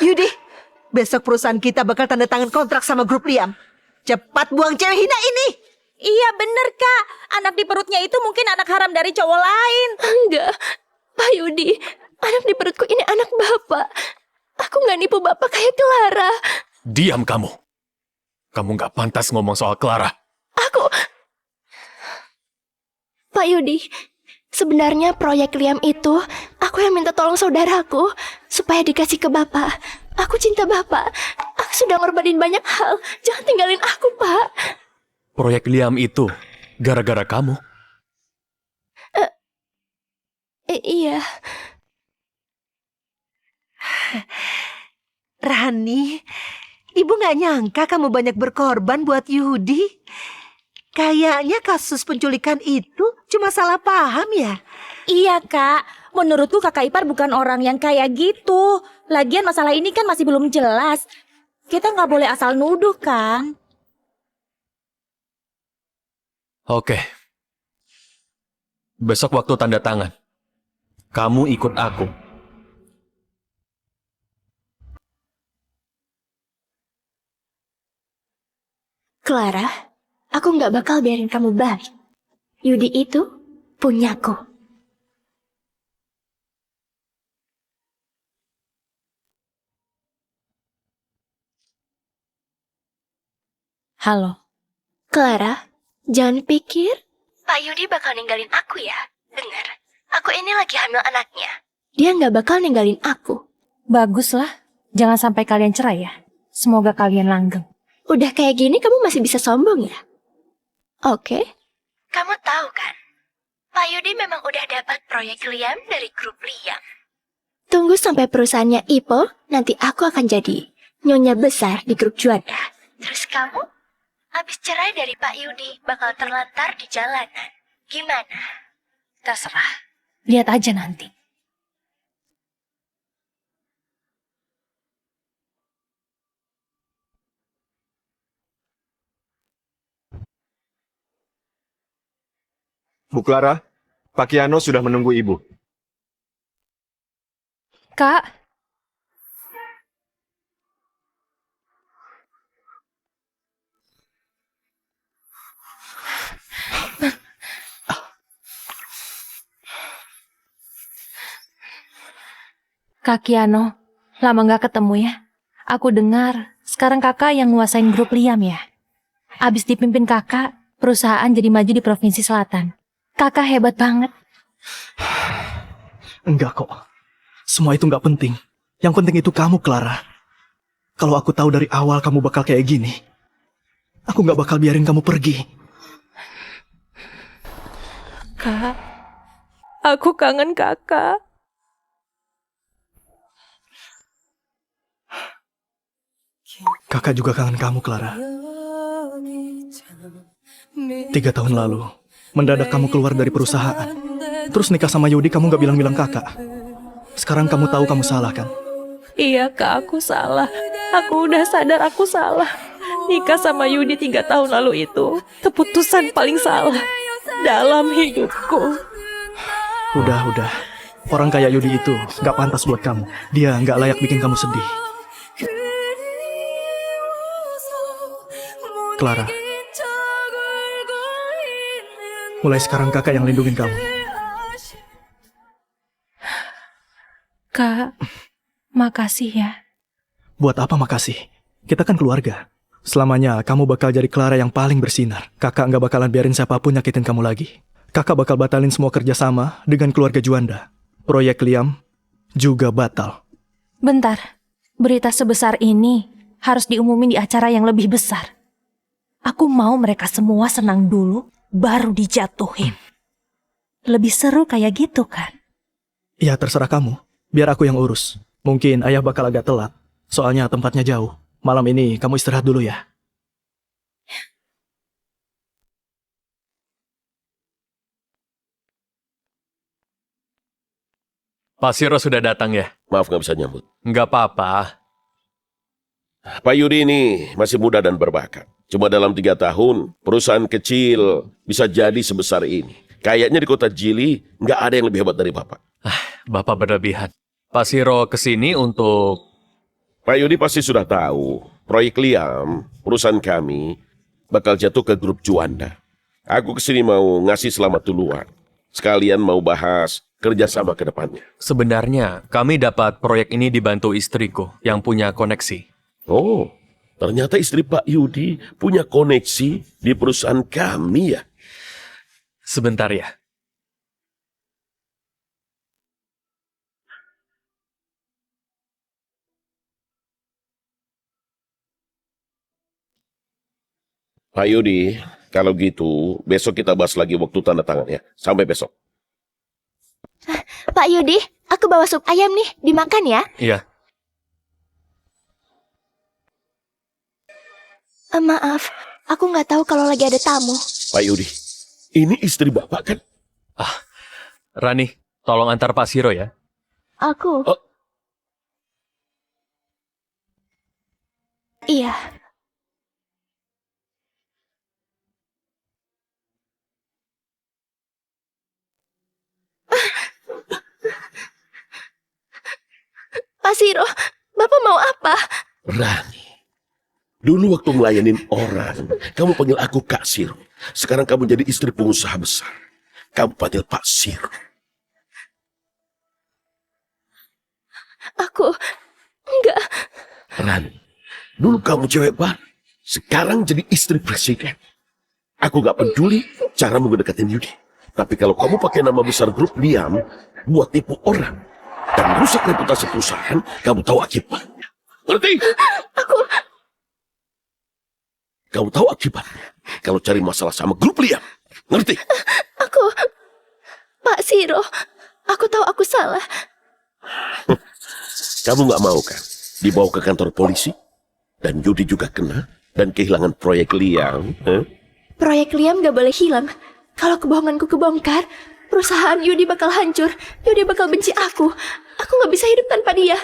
Yudi, besok perusahaan kita bakal tanda tangan kontrak sama grup Liam. Cepat buang cewek hina ini. Iya bener, Kak. Anak di perutnya itu mungkin anak haram dari cowok lain. Enggak. Pak Yudi, anak di perutku ini anak Bapak. Aku nggak nipu Bapak kayak Clara. Diam kamu. Kamu nggak pantas ngomong soal Clara. Pak Yudi, sebenarnya proyek Liam itu aku yang minta tolong saudaraku supaya dikasih ke Bapak. Aku cinta Bapak. Aku sudah ngorbanin banyak hal. Jangan tinggalin aku, Pak. Proyek Liam itu gara-gara kamu. Iya. Rani, Ibu nggak nyangka kamu banyak berkorban buat Yudi. Kayaknya kasus penculikan itu cuma salah paham ya? Iya, Kak. Menurutku kakak ipar bukan orang yang kayak gitu. Lagian masalah ini kan masih belum jelas. Kita nggak boleh asal nuduh, kan? Oke. Besok waktu tanda tangan. Kamu ikut aku. Clara, aku nggak bakal biarin kamu balik. Yudi itu punyaku. Halo. Clara, jangan pikir Pak Yudi bakal ninggalin aku ya. Dengar, aku ini lagi hamil anaknya. Dia nggak bakal ninggalin aku. Baguslah. Jangan sampai kalian cerai ya. Semoga kalian langgeng. Udah kayak gini kamu masih bisa sombong ya? Oke. Kamu tahu kan, Pak Yudi memang udah dapat proyek Liam dari grup Liam. Tunggu sampai perusahaannya Ipo, nanti aku akan jadi nyonya besar di grup Juanda. Terus kamu, habis cerai dari Pak Yudi, bakal terlantar di jalanan. Gimana? Terserah. Lihat aja nanti. Bu Clara, Pak Kiano sudah menunggu Ibu. Kak, Kak Kiano, lama nggak ketemu ya. Aku dengar sekarang kakak yang nguasain grup Liam ya. Abis dipimpin kakak, perusahaan jadi maju di Provinsi Selatan. Kakak hebat banget. Enggak kok. Semua itu nggak penting. Yang penting itu kamu, Clara. Kalau aku tahu dari awal kamu bakal kayak gini, aku nggak bakal biarin kamu pergi. Kak, aku kangen kakak. Kakak juga kangen kamu, Clara. 3 tahun lalu, mendadak kamu keluar dari perusahaan. Terus nikah sama Yudi, kamu nggak bilang-bilang kakak. Sekarang kamu tahu kamu salah, kan? Iya kak, aku salah. Aku udah sadar aku salah. Nikah sama Yudi 3 tahun lalu itu keputusan paling salah dalam hidupku. Udah. Orang kayak Yudi itu nggak pantas buat kamu. Dia nggak layak bikin kamu sedih. Clara, mulai sekarang kakak yang lindungin kamu. Kak, makasih ya. Buat apa makasih? Kita kan keluarga. Selamanya kamu bakal jadi Clara yang paling bersinar. Kakak nggak bakalan biarin siapapun nyakitin kamu lagi. Kakak bakal batalin semua kerjasama dengan keluarga Juanda. Proyek Liam juga batal. Bentar, berita sebesar ini harus diumumin di acara yang lebih besar. Aku mau mereka semua senang dulu, baru dijatuhin. Lebih seru kayak gitu kan? Ya terserah kamu, biar aku yang urus. Mungkin ayah bakal agak telat, soalnya tempatnya jauh. Malam ini kamu istirahat dulu ya. Pak Siro sudah datang ya? Maaf nggak bisa nyambut. Nggak apa-apa. Pak Yudi ini masih muda dan berbakat. Cuma dalam 3 tahun, perusahaan kecil bisa jadi sebesar ini. Kayaknya di kota Jili, nggak ada yang lebih hebat dari Bapak. Bapak berlebihan. Pak Siro kesini untuk... Pak Yudi pasti sudah tahu, proyek Liam, perusahaan kami, bakal jatuh ke grup Juanda. Aku kesini mau ngasih selamat duluan. Sekalian mau bahas kerjasama ke depannya. Sebenarnya, kami dapat proyek ini dibantu istriku yang punya koneksi. Oh, ternyata istri Pak Yudi punya koneksi di perusahaan kami ya? Sebentar ya. Pak Yudi, kalau gitu besok kita bahas lagi waktu tanda tangan ya. Sampai besok. Pak Yudi, aku bawa sup ayam nih, dimakan ya. Iya. Maaf, aku nggak tahu kalau lagi ada tamu. Pak Yudi, ini istri Bapak kan? Rani, tolong antar Pak Siro ya. Aku? Iya. Pak Siro, Bapak mau apa? Rani, dulu waktu ngelayanin orang, kamu panggil aku Kak Siro. Sekarang kamu jadi istri pengusaha besar. Kamu panggil Pak Siro. Aku enggak. Rani, dulu kamu cewek bar, sekarang jadi istri presiden. Aku gak peduli cara mendekatin Yudi. Tapi kalau kamu pakai nama besar grup Liam buat tipu orang dan rusak reputasi perusahaan, kamu tahu akibatnya. Ngerti? Kamu tahu akibatnya kalau cari masalah sama grup Liam. Ngerti? Pak Siro, aku tahu aku salah. Kamu gak mau kan dibawa ke kantor polisi? Dan Yudi juga kena. Dan kehilangan proyek Liam. Proyek Liam gak boleh hilang. Kalau kebohonganku kebongkar, perusahaan Yudi bakal hancur. Yudi bakal benci aku. Aku gak bisa hidup tanpa dia.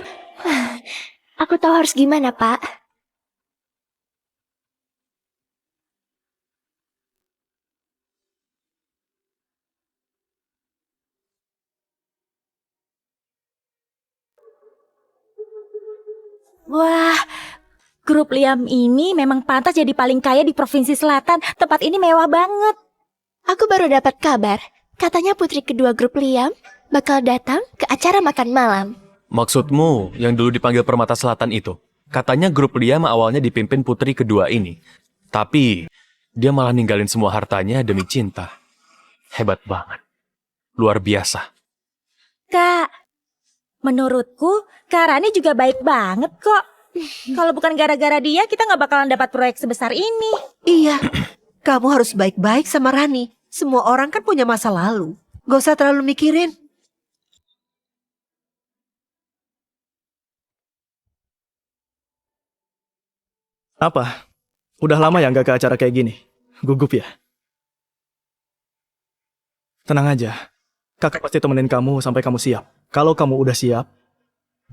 Aku tahu harus gimana, Pak. Wah, grup Liam ini memang pantas jadi paling kaya di Provinsi Selatan. Tempat ini mewah banget. Aku baru dapat kabar. Katanya putri kedua grup Liam bakal datang ke acara makan malam. Maksudmu yang dulu dipanggil Permata Selatan itu? Katanya grup Liam awalnya dipimpin putri kedua ini. Tapi dia malah ninggalin semua hartanya demi cinta. Hebat banget. Luar biasa. Kak, menurutku Kak Rani juga baik banget kok. Kalau bukan gara-gara dia, kita nggak bakalan dapat proyek sebesar ini. Iya, kamu harus baik-baik sama Rani. Semua orang kan punya masa lalu. Gak usah terlalu mikirin. Apa? Udah lama ya nggak ke acara kayak gini? Gugup ya? Tenang aja. Kakak pasti temenin kamu sampai kamu siap. Kalau kamu udah siap,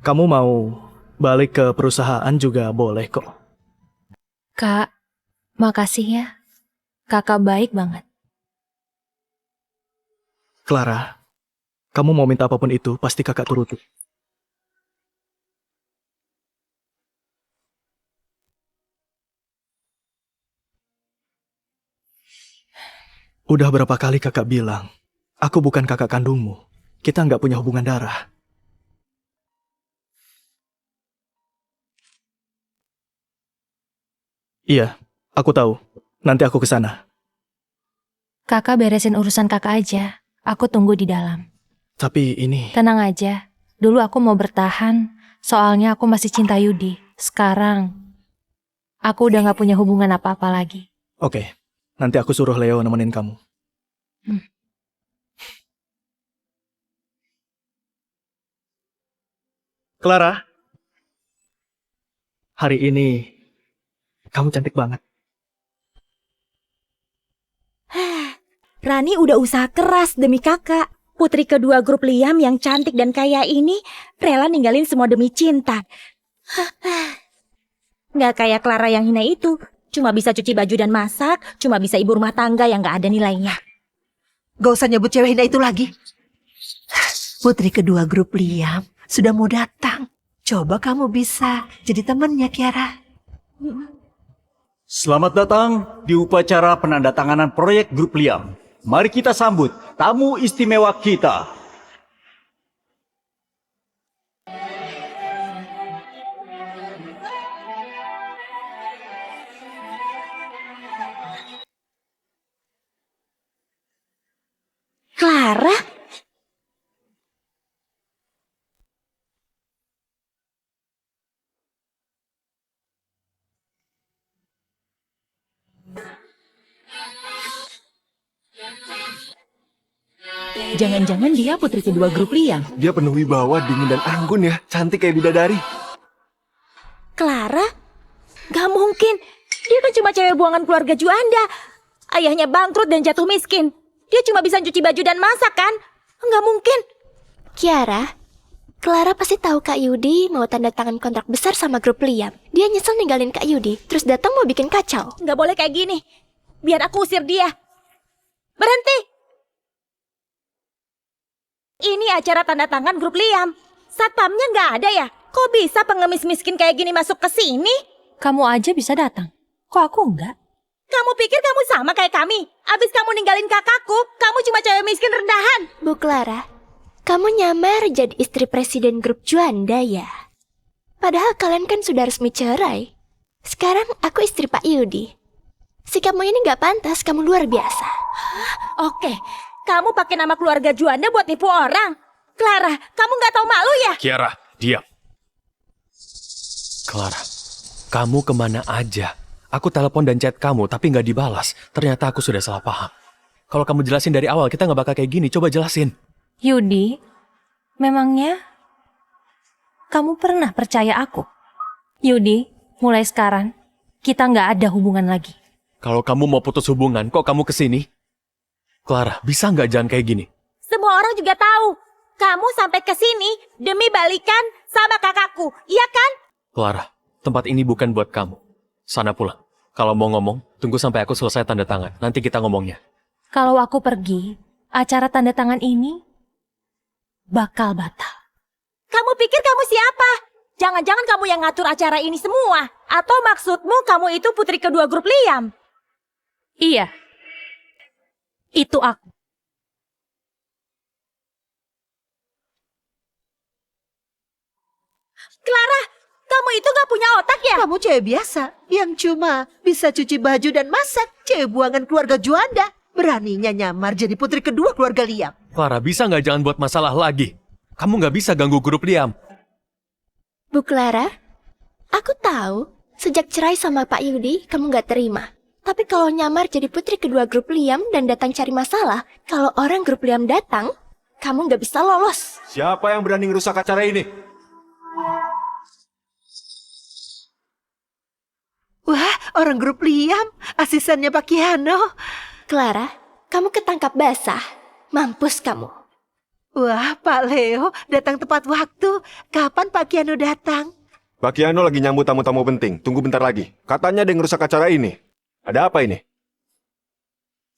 kamu mau balik ke perusahaan juga boleh kok. Kak, makasih ya. Kakak baik banget. Clara, kamu mau minta apapun itu, pasti kakak turuti. Udah berapa kali kakak bilang, aku bukan kakak kandungmu. Kita nggak punya hubungan darah. Iya, aku tahu. Nanti aku ke sana. Kakak beresin urusan kakak aja. Aku tunggu di dalam. Tapi ini... Tenang aja. Dulu aku mau bertahan, soalnya aku masih cinta Yudi. Sekarang, aku udah gak punya hubungan apa-apa lagi. Oke, nanti aku suruh Leo nemenin kamu. Clara, hari ini kamu cantik banget. Rani udah usaha keras demi kakak. Putri kedua grup Liam yang cantik dan kaya ini rela ninggalin semua demi cinta. Nggak kayak Clara yang hina itu. Cuma bisa cuci baju dan masak, cuma bisa ibu rumah tangga yang nggak ada nilainya. Gak usah nyebut cewek hina itu lagi. Putri kedua grup Liam sudah mau datang. Coba kamu bisa jadi temannya, Kiara. Selamat datang di upacara penandatanganan proyek grup Liam. Mari kita sambut tamu istimewa kita. Clara? Jangan-jangan dia putri kedua grup Liam. Dia penuh wibawa, dingin dan anggun ya. Cantik kayak bidadari. Clara? Gak mungkin. Dia kan cuma cewek buangan keluarga Juanda. Ayahnya bangkrut dan jatuh miskin. Dia cuma bisa cuci baju dan masak kan? Gak mungkin. Kiara, Clara pasti tahu Kak Yudi mau tanda tangan kontrak besar sama grup Liam. Dia nyesel ninggalin Kak Yudi, terus datang mau bikin kacau. Gak boleh kayak gini. Biar aku usir dia. Berhenti. Ini acara tanda tangan grup Liam. Satpamnya nggak ada ya? Kok bisa pengemis miskin kayak gini masuk ke sini? Kamu aja bisa datang. Kok aku enggak? Kamu pikir kamu sama kayak kami? Abis kamu ninggalin kakakku, kamu cuma cewek miskin rendahan. Bu Clara, kamu nyamar jadi istri presiden grup Juanda ya? Padahal kalian kan sudah resmi cerai. Sekarang aku istri Pak Yudi. Sikapmu ini nggak pantas, kamu luar biasa. Oke, kamu pakai nama keluarga Juanda buat nipu orang. Clara, kamu nggak tahu malu ya? Kiara, diam. Clara, kamu kemana aja? Aku telepon dan chat kamu, tapi nggak dibalas. Ternyata aku sudah salah paham. Kalau kamu jelasin dari awal, kita nggak bakal kayak gini. Coba jelasin. Yudi, memangnya kamu pernah percaya aku? Yudi, Mulai sekarang, kita nggak ada hubungan lagi. Kalau kamu mau putus hubungan, kok kamu kesini? Clara, bisa nggak jangan kayak gini? Semua orang juga tahu. Kamu sampai ke sini demi balikan sama kakakku, iya kan? Clara, tempat ini bukan buat kamu. Sana pulang. Kalau mau ngomong, tunggu sampai aku selesai tanda tangan. Nanti kita ngomongnya. Kalau aku pergi, acara tanda tangan ini bakal batal. Kamu pikir kamu siapa? Jangan-jangan kamu yang ngatur acara ini semua? Atau maksudmu kamu itu putri kedua grup Liam? Iya, itu aku. Clara, kamu itu gak punya otak ya? Kamu cewek biasa yang cuma bisa cuci baju dan masak. Cewek buangan keluarga Juanda. Beraninya nyamar jadi putri kedua keluarga Liam. Clara, bisa nggak jangan buat masalah lagi? Kamu nggak bisa ganggu grup Liam. Bu Clara, aku tahu sejak cerai sama Pak Yudi kamu gak terima. Tapi kalau nyamar jadi putri kedua grup Liam dan datang cari masalah, kalau orang grup Liam datang, kamu gak bisa lolos. Siapa yang berani ngerusak acara ini? Wah, orang grup Liam, asistennya Pak Kiano. Clara, kamu ketangkap basah. Mampus kamu. Wah, Pak Leo datang tepat waktu. Kapan Pak Kiano datang? Pak Kiano lagi nyambut tamu-tamu penting. Tunggu bentar lagi. Katanya ada yang ngerusak acara ini. Ada apa ini?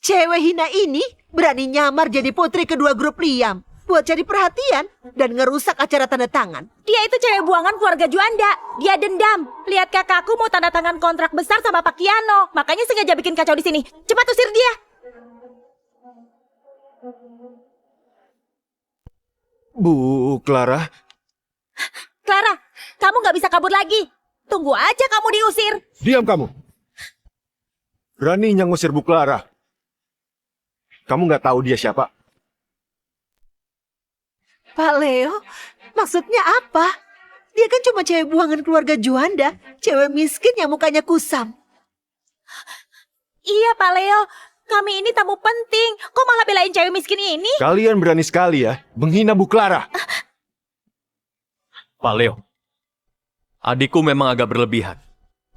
Cewek hina ini berani nyamar jadi putri kedua grup Liam. Buat cari perhatian dan ngerusak acara tanda tangan. Dia itu cewek buangan keluarga Juanda. Dia dendam. Lihat kakakku mau tanda tangan kontrak besar sama Pak Kiano. Makanya sengaja bikin kacau di sini. Cepat usir dia. Bu Clara, Clara, kamu gak bisa kabur lagi. Tunggu aja kamu diusir. diam kamu. Beraninya ngusir Bu Clara. Kamu nggak tahu dia siapa? Pak Leo, maksudnya apa? Dia kan cuma cewek buangan keluarga Juanda. Cewek miskin yang mukanya kusam. Iya Pak Leo, kami ini tamu penting. Kok malah belain cewek miskin ini? Kalian berani sekali ya menghina Bu Clara. Pak Leo, adikku memang agak berlebihan.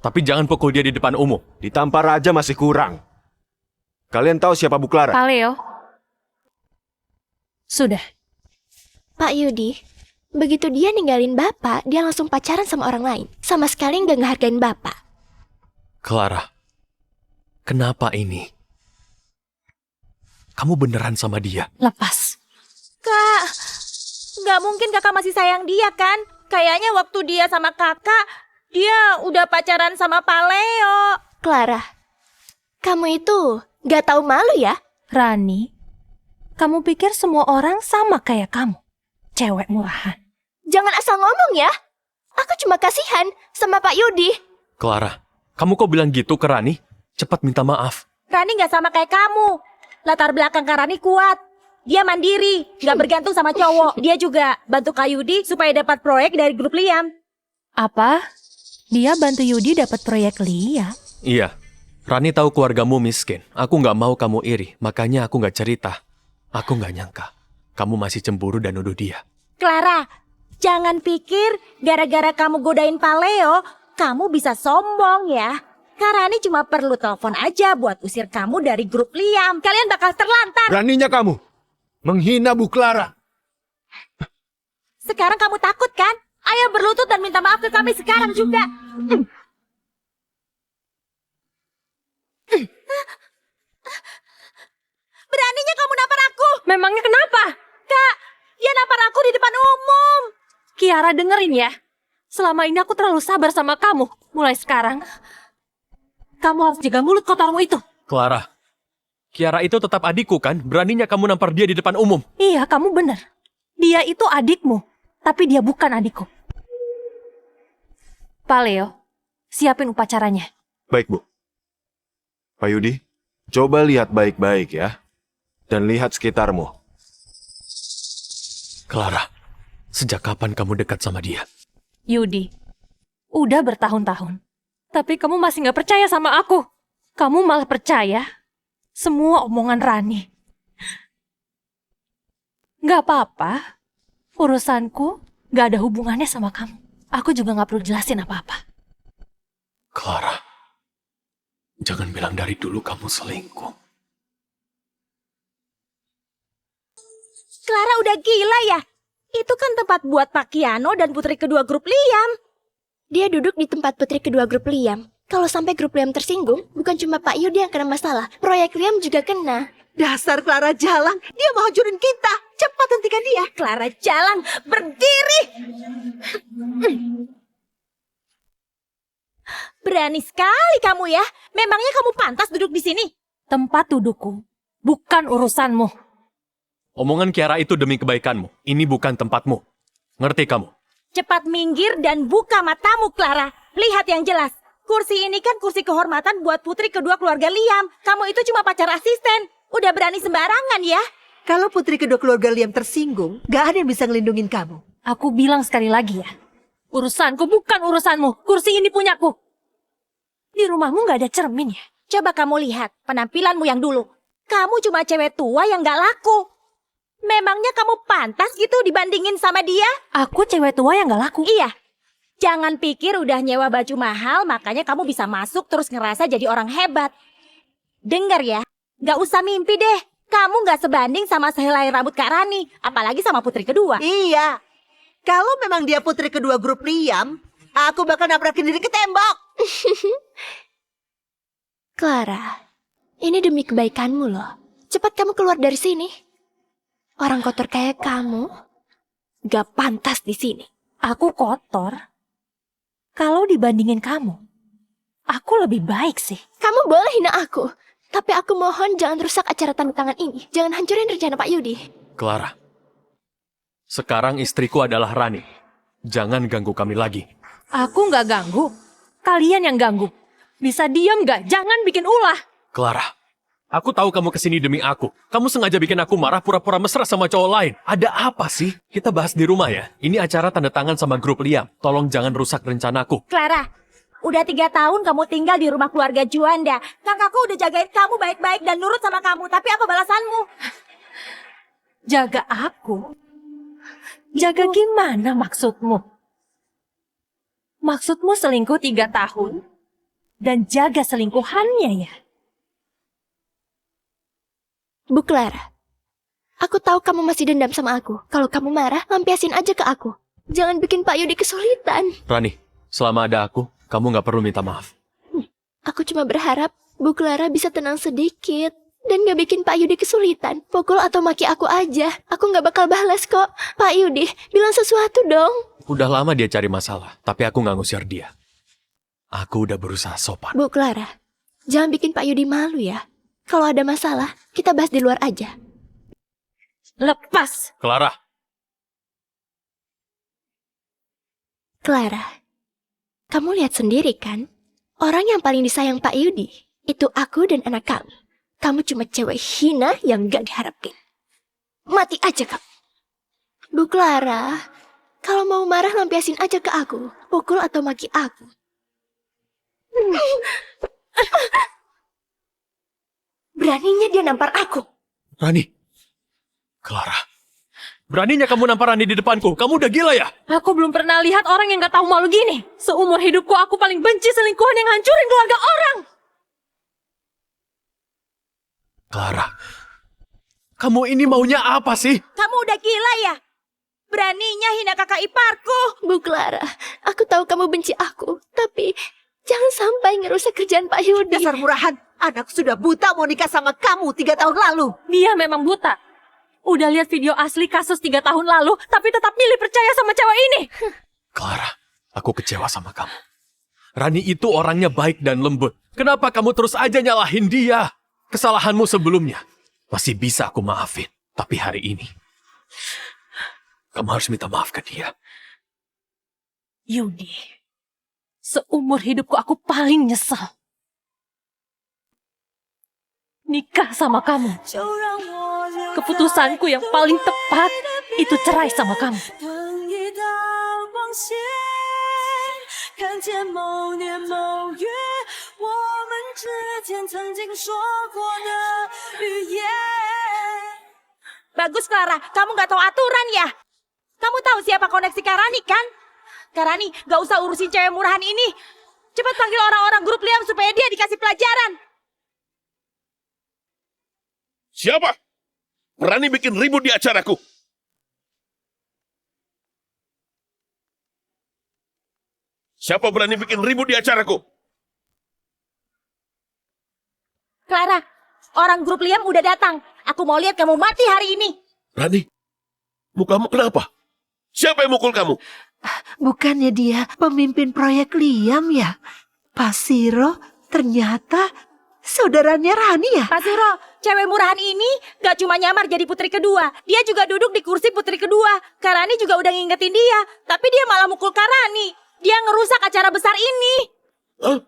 Tapi jangan pukul dia di depan umum. Ditampar aja masih kurang. Kalian tahu siapa Bu Clara? Pak Leo, sudah. Pak Yudi, begitu dia ninggalin Bapak, dia langsung pacaran sama orang lain. Sama sekali nggak ngehargain Bapak. Clara, kenapa ini? Kamu beneran sama dia? Lepas. Kak, nggak mungkin kakak masih sayang dia kan? Kayaknya waktu dia sama kakak, dia udah pacaran sama Pak Leo. Clara, kamu itu nggak tahu malu ya? Rani, kamu pikir semua orang sama kayak kamu? Cewek murahan. Jangan asal ngomong ya. Aku cuma kasihan sama Pak Yudi. Clara, kamu kok bilang gitu ke Rani? Cepat minta maaf. Rani nggak sama kayak kamu. Latar belakang Kak Rani kuat. Dia mandiri, nggak bergantung sama cowok. Dia juga bantu Kak Yudi supaya dapat proyek dari grup Liam. Apa? Dia bantu Yudi dapat proyek Liam? Iya, Rani tahu keluargamu miskin. Aku nggak mau kamu iri, makanya aku nggak cerita. Aku nggak nyangka kamu masih cemburu dan nuduh dia. Clara, jangan pikir gara-gara kamu godain Pak Leo, kamu bisa sombong ya. Kak Rani cuma perlu telepon aja buat usir kamu dari grup Liam. Kalian bakal terlantar. Beraninya kamu menghina Bu Clara. Sekarang kamu takut kan? Ayo berlutut dan minta maaf ke kami sekarang juga. Beraninya kamu nampar aku. Memangnya kenapa? Kak, dia nampar aku di depan umum. Kiara dengerin ya. Selama ini aku terlalu sabar sama kamu. Mulai sekarang, kamu harus jaga mulut kotormu itu. Clara, Kiara itu tetap adikku kan? Beraninya kamu nampar dia di depan umum. Iya, kamu benar. Dia itu adikmu, tapi dia bukan adikku. Pak Leo, siapin upacaranya. Baik, Bu. Pak Yudi, coba lihat baik-baik ya. Dan lihat sekitarmu. Clara, sejak kapan kamu dekat sama dia? Yudi, udah bertahun-tahun. Tapi kamu masih gak percaya sama aku. Kamu malah percaya semua omongan Rani. Gak apa-apa. Urusanku gak ada hubungannya sama kamu. Aku juga gak perlu jelasin apa-apa. Jangan bilang dari dulu kamu selingkuh. Clara udah gila ya? Itu kan tempat buat Pak Kiano dan putri kedua grup Liam. Dia duduk di tempat putri kedua grup Liam. Kalau sampai grup Liam tersinggung, bukan cuma Pak Yudi yang kena masalah, proyek Liam juga kena. Dasar Clara Jalang, dia mau hancurin kita. Cepat hentikan dia. Clara Jalang, berdiri! Berani sekali kamu ya. Memangnya kamu pantas duduk di sini? Tempat dudukku, bukan urusanmu. Omongan Kiara itu demi kebaikanmu. Ini bukan tempatmu. Ngerti kamu? Cepat minggir dan buka matamu, Clara. Lihat yang jelas. Kursi ini kan kursi kehormatan buat putri kedua keluarga Liam. Kamu itu cuma pacar asisten. Udah berani sembarangan ya. Kalau putri kedua keluarga Liam tersinggung, gak ada yang bisa ngelindungin kamu. Aku bilang sekali lagi ya. Urusanku bukan urusanmu. Kursi ini punyaku. Di rumahmu gak ada cermin ya? Coba kamu lihat penampilanmu yang dulu. Kamu cuma cewek tua yang gak laku. Memangnya kamu pantas gitu dibandingin sama dia? Aku cewek tua yang gak laku. Iya. Jangan pikir udah nyewa baju mahal makanya kamu bisa masuk terus ngerasa jadi orang hebat. Dengar ya, gak usah mimpi deh. Kamu gak sebanding sama sehelai rambut Kak Rani. Apalagi sama putri kedua. Iya. Kalau memang dia putri kedua grup Liam, aku bakal nabrakin diri ke tembok. Clara, ini demi kebaikanmu loh. Cepat kamu keluar dari sini. Orang kotor kayak kamu gak pantas di sini. Aku kotor. Kalau dibandingin kamu, aku lebih baik sih. Kamu boleh hina aku, tapi aku mohon jangan rusak acara tanda tangan ini. Jangan hancurin rencana Pak Yudi. Clara, sekarang istriku adalah Rani. Jangan ganggu kami lagi. Aku nggak ganggu. Kalian yang ganggu. Bisa diam nggak? Jangan bikin ulah. Clara, aku tahu kamu kesini demi aku. Kamu sengaja bikin aku marah pura-pura mesra sama cowok lain. Ada apa sih? Kita bahas di rumah ya. Ini acara tanda tangan sama grup Liam. Tolong jangan rusak rencanaku. Clara, udah 3 tahun kamu tinggal di rumah keluarga Juanda. Kakakku udah jagain kamu baik-baik dan nurut sama kamu. Tapi apa balasanmu? Jaga aku? Jaga gimana maksudmu? Maksudmu selingkuh 3 tahun? Dan jaga selingkuhannya ya? Bu Clara, aku tahu kamu masih dendam sama aku. Kalau kamu marah, lampiasin aja ke aku. Jangan bikin Pak Yudi kesulitan. Rani, selama ada aku, kamu nggak perlu minta maaf. Aku cuma berharap Bu Clara bisa tenang sedikit. Dan gak bikin Pak Yudi kesulitan. Pukul atau maki aku aja. Aku gak bakal balas kok. Pak Yudi, bilang sesuatu dong. Udah lama dia cari masalah, tapi aku nggak ngusir dia. Aku udah berusaha sopan. Bu Clara, jangan bikin Pak Yudi malu ya. Kalau ada masalah, kita bahas di luar aja. Lepas! Clara! Clara, kamu lihat sendiri kan? Orang yang paling disayang Pak Yudi, itu aku dan anak kamu. Kamu cuma cewek hina yang gak diharapin. Mati aja kamu. Bu Clara, kalau mau marah lampiasin aja ke aku. Pukul atau maki aku. Beraninya dia nampar aku. Rani. Clara. Beraninya kamu nampar Rani di depanku. Kamu udah gila ya? Aku belum pernah lihat orang yang gak tahu malu gini. Seumur hidupku aku paling benci selingkuhan yang hancurin keluarga orang. Clara. Kamu ini maunya apa sih? Kamu udah gila ya? Beraninya hina kakak iparku. Bu Clara, aku tahu kamu benci aku. Tapi jangan sampai ngerusak kerjaan Pak Yudi. Dasar murahan. Anak sudah buta mau nikah sama kamu 3 tahun lalu. Dia memang buta. Udah lihat video asli kasus 3 tahun lalu, tapi tetap milih percaya sama cewek ini. Clara, aku kecewa sama kamu. Rani itu orangnya baik dan lembut. Kenapa kamu terus aja nyalahin dia? Kesalahanmu sebelumnya masih bisa aku maafin. Tapi hari ini, kamu harus minta maaf ke dia. Yudi, seumur hidupku aku paling nyesel nikah sama kamu. Keputusanku yang paling tepat itu cerai sama kamu. Bagus Clara, kamu gak tahu aturan ya? Kamu tahu siapa koneksi Karani kan? Karani, gak usah urusin cewek murahan ini. Cepat panggil orang-orang grup Liam supaya dia dikasih pelajaran. Siapa? Berani bikin ribut di acaraku? Siapa berani bikin ribut di acaraku? Clara, orang grup Liam udah datang. Aku mau lihat kamu mati hari ini. Rani, mukamu kenapa? Siapa yang mukul kamu? Bukannya dia pemimpin proyek Liam ya? Pasiro ternyata saudaranya Rani ya? Pak Siro, cewek murahan ini gak cuma nyamar jadi putri kedua. Dia juga duduk di kursi putri kedua. Karani juga udah ngingetin dia. Tapi dia malah mukul Karani. Dia ngerusak acara besar ini. Hah?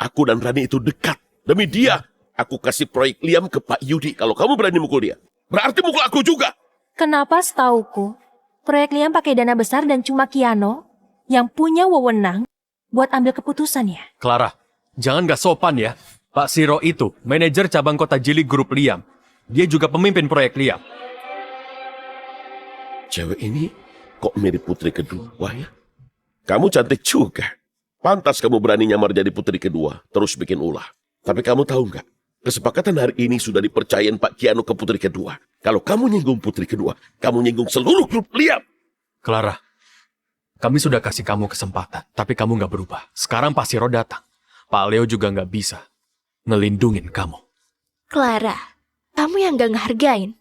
Aku dan Rani itu dekat. Demi dia, aku kasih proyek Liam ke Pak Yudi. Kalau kamu berani mukul dia, berarti mukul aku juga. Kenapa setauku, proyek Liam pakai dana besar dan cuma Kiano yang punya wewenang buat ambil keputusan ya? Clara, jangan gak sopan ya. Pak Siro itu manajer cabang kota Jili grup Liam. Dia juga pemimpin proyek Liam. Cewek ini kok mirip putri kedua ya? Kamu cantik juga. Pantas kamu berani nyamar jadi putri kedua, terus bikin ulah. Tapi kamu tahu nggak? Kesepakatan hari ini sudah dipercayain Pak Kiano ke putri kedua. Kalau kamu nyinggung putri kedua, kamu nyinggung seluruh grup Liam. Clara, kami sudah kasih kamu kesempatan, tapi kamu nggak berubah. Sekarang Pak Siro datang. Pak Leo juga nggak bisa ngelindungin kamu. Clara, kamu yang gak ngehargain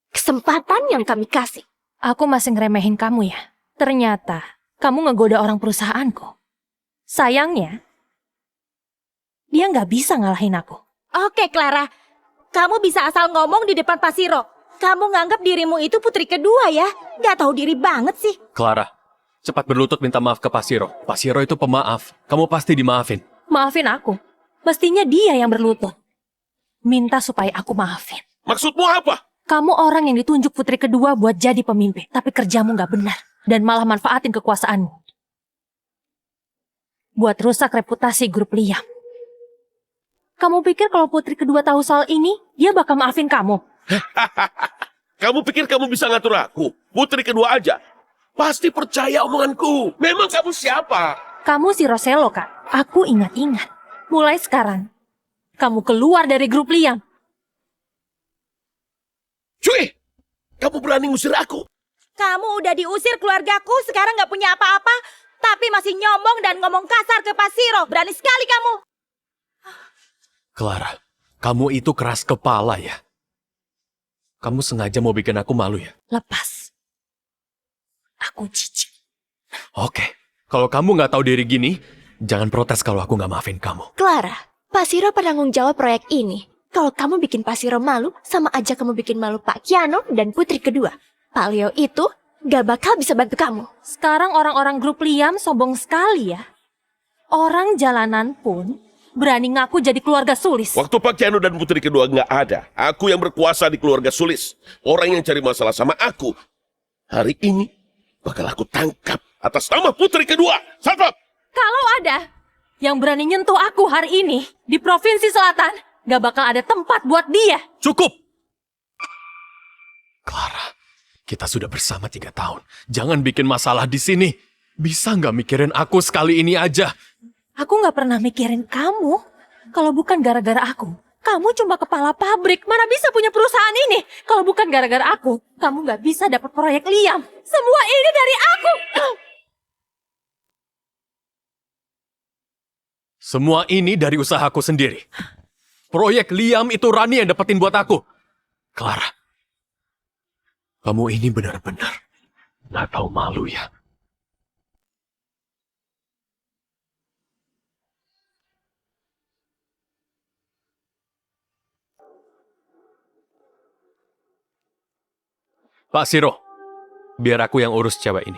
kesempatan yang kami kasih. Aku masih ngeremehin kamu ya. Ternyata kamu ngegoda orang perusahaanku. Sayangnya, dia nggak bisa ngalahin aku. Oke, Clara. Kamu bisa asal ngomong di depan Pak Siro. Kamu nganggap dirimu itu putri kedua ya? Gak tahu diri banget sih. Clara, cepat berlutut minta maaf ke Pak Siro. Pak Siro itu pemaaf. Kamu pasti dimaafin. Maafin aku. Mestinya dia yang berlutut. Minta supaya aku maafin. Maksudmu apa? Kamu orang yang ditunjuk putri kedua buat jadi pemimpin. Tapi kerjamu nggak benar. Dan malah manfaatin kekuasaanmu. Buat rusak reputasi grup Liam. Kamu pikir kalau putri kedua tahu soal ini, dia bakal maafin kamu? Kamu pikir kamu bisa ngatur aku? Putri kedua aja. Pasti percaya omonganku. Memang kamu siapa? Kamu si Roselo kan? Aku ingat-ingat. Mulai sekarang, kamu keluar dari grup Liam. Cuy, kamu berani ngusir aku? Kamu udah diusir keluargaku, sekarang gak punya apa-apa. Tapi masih nyombong dan ngomong kasar ke Pak Siro. Berani sekali kamu. Clara, kamu itu keras kepala ya. Kamu sengaja mau bikin aku malu ya? Lepas. Aku jijik. Oke, kalau kamu nggak tahu diri gini, jangan protes kalau aku nggak maafin kamu. Clara, Pak Siro penanggung jawab proyek ini. Kalau kamu bikin Pak Siro malu, sama aja kamu bikin malu Pak Kiano dan putri kedua. Pak Leo itu gak bakal bisa bantu kamu. Sekarang orang-orang grup Liam sombong sekali ya. Orang jalanan pun berani ngaku jadi keluarga Sulis. Waktu Pak Kiano dan putri kedua nggak ada, aku yang berkuasa di keluarga Sulis. Orang yang cari masalah sama aku. Hari ini bakal aku tangkap atas nama putri kedua. Satpam! Kalau ada yang berani nyentuh aku hari ini di Provinsi Selatan, gak bakal ada tempat buat dia. Cukup! Clara, kita sudah bersama 3 tahun. Jangan bikin masalah di sini. Bisa nggak mikirin aku sekali ini aja? Aku gak pernah mikirin kamu. Kalau bukan gara-gara aku, kamu cuma kepala pabrik. Mana bisa punya perusahaan ini? Kalau bukan gara-gara aku, kamu gak bisa dapat proyek Liam. Semua ini dari aku. Semua ini dari usahaku sendiri. Proyek Liam itu Rani yang dapetin buat aku. Clara, kamu ini benar-benar gak tahu malu ya. Pak Siro, biar aku yang urus cewek ini.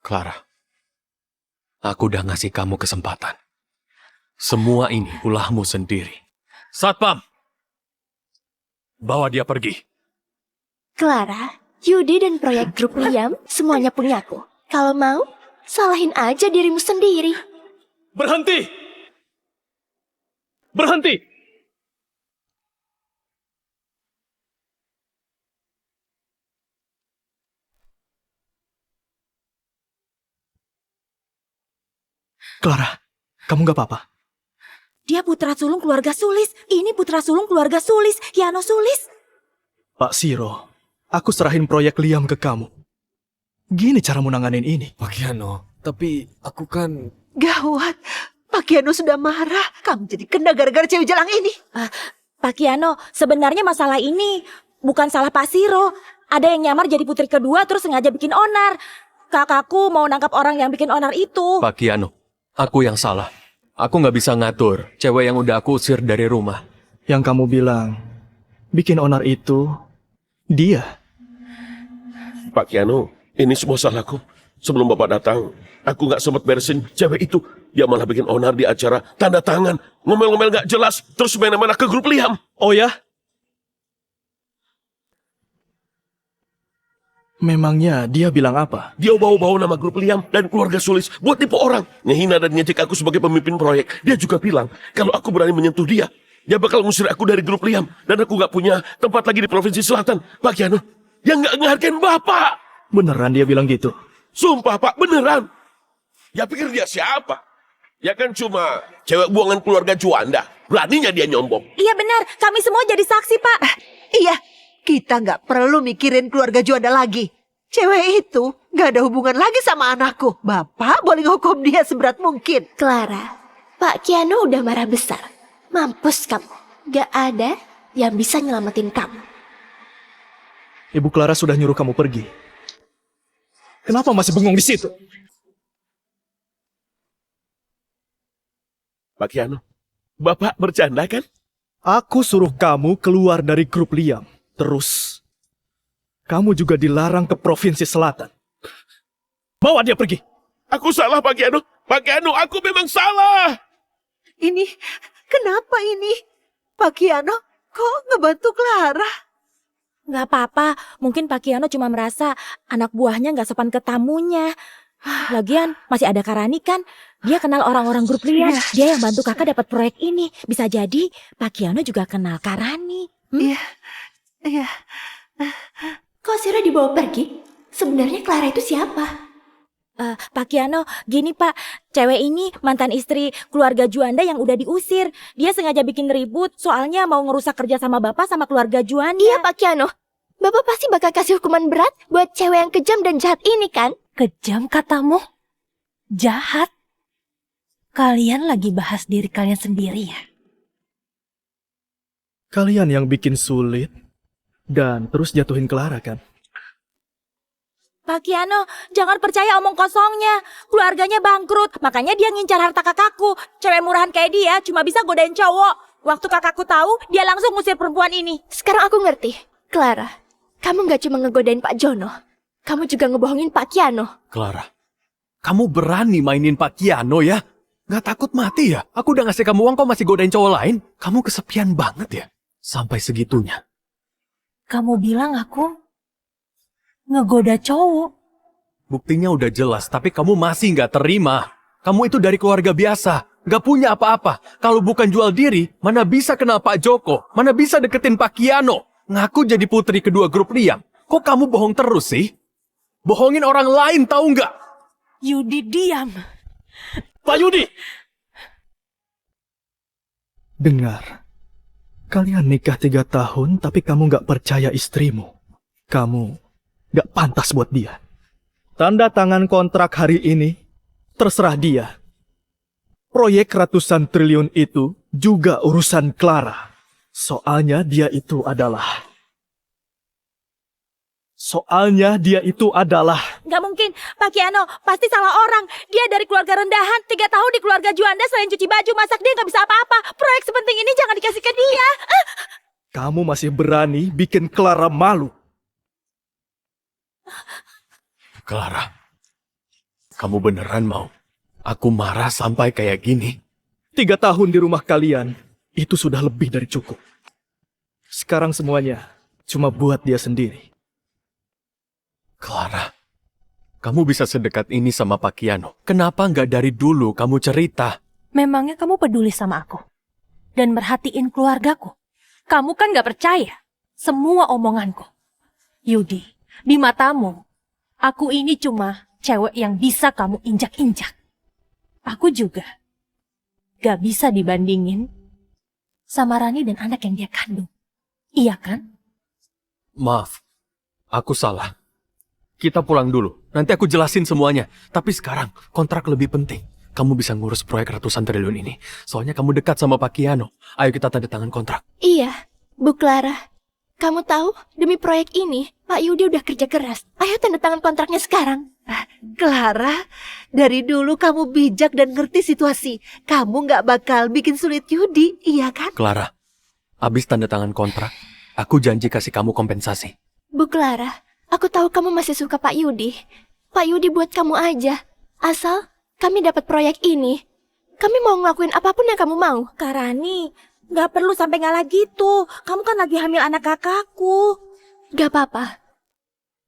Clara, aku udah ngasih kamu kesempatan. Semua ini ulahmu sendiri. Satpam, bawa dia pergi. Clara, Yudi dan proyek grup Liam semuanya punyaku. Kalau mau, salahin aja dirimu sendiri. Berhenti! Berhenti! Clara, kamu gak apa-apa? Dia putra sulung keluarga Sulis. Ini putra sulung keluarga Sulis, Kiano Sulis. Pak Siro, aku serahin proyek Liam ke kamu. Gini caramu nanganin ini. Pak Kiano, tapi aku kan... Gawat, Pak Kiano sudah marah. Kamu jadi kena gara-gara cewek jalang ini. Pak Kiano, sebenarnya masalah ini bukan salah Pak Siro. Ada yang nyamar jadi putri kedua terus sengaja bikin onar. Kakakku mau nangkap orang yang bikin onar itu. Pak Kiano, aku yang salah. Aku nggak bisa ngatur cewek yang udah aku usir dari rumah. Yang kamu bilang, bikin onar itu, dia. Pak Kiano, ini semua salahku. Sebelum Bapak datang, aku nggak sempat beresin cewek itu. Dia malah bikin onar di acara tanda tangan. Ngomel-ngomel nggak jelas, terus main-main ke grup Liam. Oh ya? Memangnya dia bilang apa? Dia bawa-bawa nama grup Liam dan keluarga Sulis buat tipu orang. Ngehina dan ngejek aku sebagai pemimpin proyek. Dia juga bilang, kalau aku berani menyentuh dia, dia bakal ngusir aku dari grup Liam. Dan aku nggak punya tempat lagi di Provinsi Selatan. Pak Kiano, dia nggak ngehargain Bapak. Beneran dia bilang gitu? Sumpah Pak, beneran. Ya pikir dia siapa? Ya kan cuma cewek buangan keluarga Juanda. Beraninya dia nyombong. Iya benar, kami semua jadi saksi, Pak. Iya, kita nggak perlu mikirin keluarga Juanda lagi. Cewek itu nggak ada hubungan lagi sama anakku. Bapak boleh hukum dia seberat mungkin. Clara, Pak Kiano udah marah besar. Mampus kamu. Gak ada yang bisa nyelamatin kamu. Ibu Clara sudah nyuruh kamu pergi. Kenapa masih bengong di situ? Pak Kiano, Bapak bercanda kan? Aku suruh kamu keluar dari grup Liam. Terus, kamu juga dilarang ke Provinsi Selatan. Bawa dia pergi. Aku salah Pak Kiano. Pak Kiano, aku memang salah. Ini, kenapa ini? Pak Kiano, kok ngebantu Clara? Nggak apa-apa, mungkin Pak Kiano cuma merasa anak buahnya nggak sopan ke tamunya. Lagian masih ada Karani kan, dia kenal orang-orang grup Liam. Dia yang bantu kakak dapat proyek ini. Bisa jadi Pak Kiano juga kenal Karani. Iya, iya. Kok Siro dibawa pergi? Sebenarnya Clara itu siapa? Pak Kiano, gini Pak, cewek ini mantan istri keluarga Juanda yang udah diusir. Dia sengaja bikin ribut soalnya mau ngerusak kerja sama Bapak sama keluarga Juanda. Iya Pak Kiano, Bapak pasti bakal kasih hukuman berat buat cewek yang kejam dan jahat ini kan? Kejam katamu? Jahat? Kalian lagi bahas diri kalian sendiri ya? Kalian yang bikin sulit dan terus jatuhin Clara kan? Pak Kiano, jangan percaya omong kosongnya. Keluarganya bangkrut, makanya dia ngincar harta kakakku. Cewek murahan kayak dia cuma bisa godain cowok. Waktu kakakku tahu, dia langsung ngusir perempuan ini. Sekarang aku ngerti. Clara, kamu gak cuma ngegodain Pak Jono. Kamu juga ngebohongin Pak Kiano. Clara, kamu berani mainin Pak Kiano ya? Gak takut mati ya? Aku udah ngasih kamu uang, kau masih godain cowok lain? Kamu kesepian banget ya? Sampai segitunya. Kamu bilang aku ngegoda cowok. Buktinya udah jelas, tapi kamu masih gak terima. Kamu itu dari keluarga biasa, gak punya apa-apa. Kalau bukan jual diri, mana bisa kenal Pak Joko? Mana bisa deketin Pak Kiano? Ngaku jadi putri kedua grup Liam. Kok kamu bohong terus sih? Bohongin orang lain tahu nggak? Yudi, diam. Pak Yudi! Dengar, kalian nikah 3 tahun tapi kamu gak percaya istrimu. Kamu gak pantas buat dia. Tanda tangan kontrak hari ini, terserah dia. Proyek ratusan triliun itu juga urusan Clara. Soalnya dia itu adalah... Nggak mungkin, Pak Kiano pasti salah orang. Dia dari keluarga rendahan, 3 tahun di keluarga Juanda selain cuci baju, masak dia nggak bisa apa-apa. Proyek sepenting ini jangan dikasih ke dia. Kamu masih berani bikin Clara malu. Clara, kamu beneran mau aku marah sampai kayak gini? 3 tahun di rumah kalian, itu sudah lebih dari cukup. Sekarang semuanya cuma buat dia sendiri. Clara, kamu bisa sedekat ini sama Pak Kiano. Kenapa nggak dari dulu kamu cerita? Memangnya kamu peduli sama aku? Dan merhatiin keluargaku? Kamu kan gak percaya semua omonganku. Yudi, di matamu, aku ini cuma cewek yang bisa kamu injak-injak. Aku juga gak bisa dibandingin sama Rani dan anak yang dia kandung. Iya kan? Maaf, aku salah. Kita pulang dulu, nanti aku jelasin semuanya. Tapi sekarang, kontrak lebih penting. Kamu bisa ngurus proyek ratusan triliun ini. Soalnya kamu dekat sama Pak Kiano. Ayo kita tanda tangan kontrak. Iya, Bu Clara. Kamu tahu, demi proyek ini, Pak Yudi udah kerja keras. Ayo tanda tangan kontraknya sekarang. Clara, dari dulu kamu bijak dan ngerti situasi. Kamu nggak bakal bikin sulit Yudi, iya kan? Clara, abis tanda tangan kontrak, aku janji kasih kamu kompensasi. Bu Clara, aku tahu kamu masih suka Pak Yudi. Pak Yudi buat kamu aja. Asal kami dapat proyek ini. Kami mau ngelakuin apapun yang kamu mau. Kak Rani, nggak perlu sampai ngalah gitu. Kamu kan lagi hamil anak kakakku. Gak apa-apa.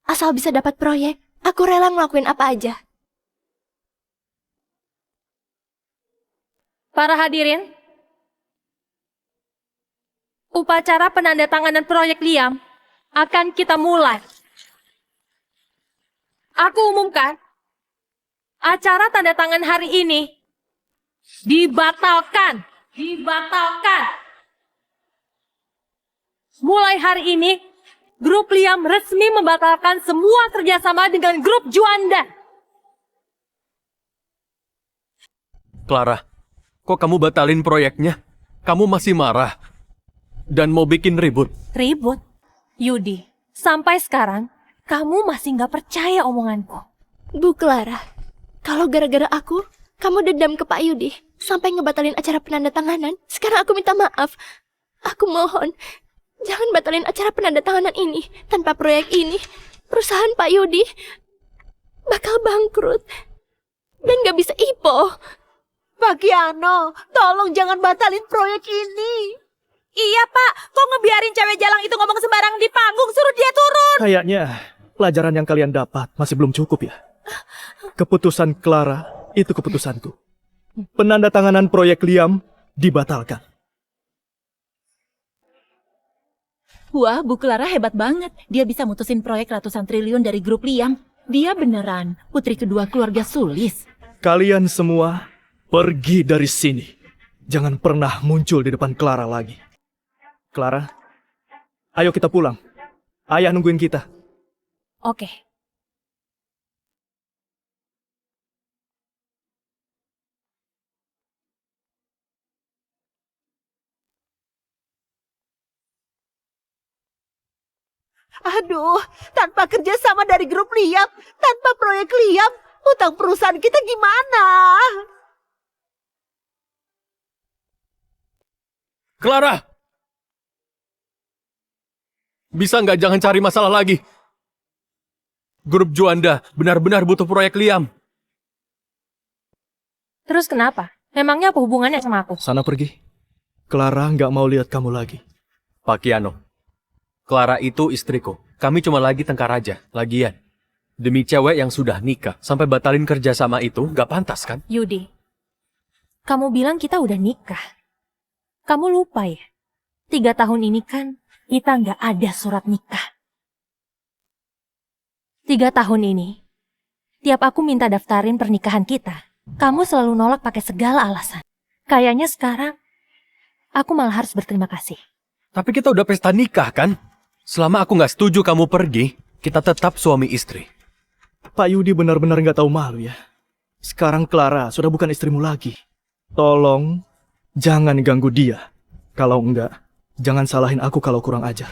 Asal bisa dapat proyek, aku rela ngelakuin apa aja. Para hadirin, upacara penandatanganan proyek Liam akan kita mulai. Aku umumkan, acara tanda tangan hari ini dibatalkan. Mulai hari ini, grup Liam resmi membatalkan semua kerjasama dengan grup Juanda. Clara, kok kamu batalin proyeknya? Kamu masih marah dan mau bikin ribut. Ribut? Yudi, sampai sekarang kamu masih nggak percaya omonganku. Bu Clara, kalau gara-gara aku, kamu dendam ke Pak Yudi sampai ngebatalin acara penandatanganan. Sekarang aku minta maaf. Aku mohon, jangan batalin acara penandatanganan ini. Tanpa proyek ini, perusahaan Pak Yudi bakal bangkrut dan gak bisa IPO. Pak Kiano, tolong jangan batalin proyek ini. Iya Pak, kok ngebiarin cewek jalang itu ngomong sembarang di panggung, suruh dia turun. Kayaknya pelajaran yang kalian dapat masih belum cukup ya. Keputusan Clara itu keputusanku. Penandatanganan proyek Liam dibatalkan. Wah, Bu Clara hebat banget. Dia bisa mutusin proyek ratusan triliun dari grup Liam. Dia beneran putri kedua keluarga Sulis. Kalian semua pergi dari sini. Jangan pernah muncul di depan Clara lagi. Clara, ayo kita pulang. Ayah nungguin kita. Oke. Aduh, tanpa kerjasama dari grup Liam, tanpa proyek Liam, utang perusahaan kita gimana? Clara! Bisa nggak jangan cari masalah lagi? Grup Juanda benar-benar butuh proyek Liam. Terus kenapa? Memangnya apa hubungannya sama aku? Sana pergi. Clara nggak mau lihat kamu lagi. Pak Kiano, Clara itu istriku. Kami cuma lagi tengkar aja, lagian. Demi cewek yang sudah nikah, sampai batalin kerjasama itu nggak pantas kan? Yudi, kamu bilang kita udah nikah. Kamu lupa ya? 3 tahun ini kan kita nggak ada surat nikah. 3 tahun ini, tiap aku minta daftarin pernikahan kita, kamu selalu nolak pakai segala alasan. Kayaknya sekarang, aku malah harus berterima kasih. Tapi kita udah pesta nikah kan? Selama aku nggak setuju kamu pergi, kita tetap suami istri. Pak Yudi benar-benar nggak tahu malu ya. Sekarang Clara sudah bukan istrimu lagi. Tolong, jangan ganggu dia. Kalau enggak, jangan salahin aku kalau kurang ajar.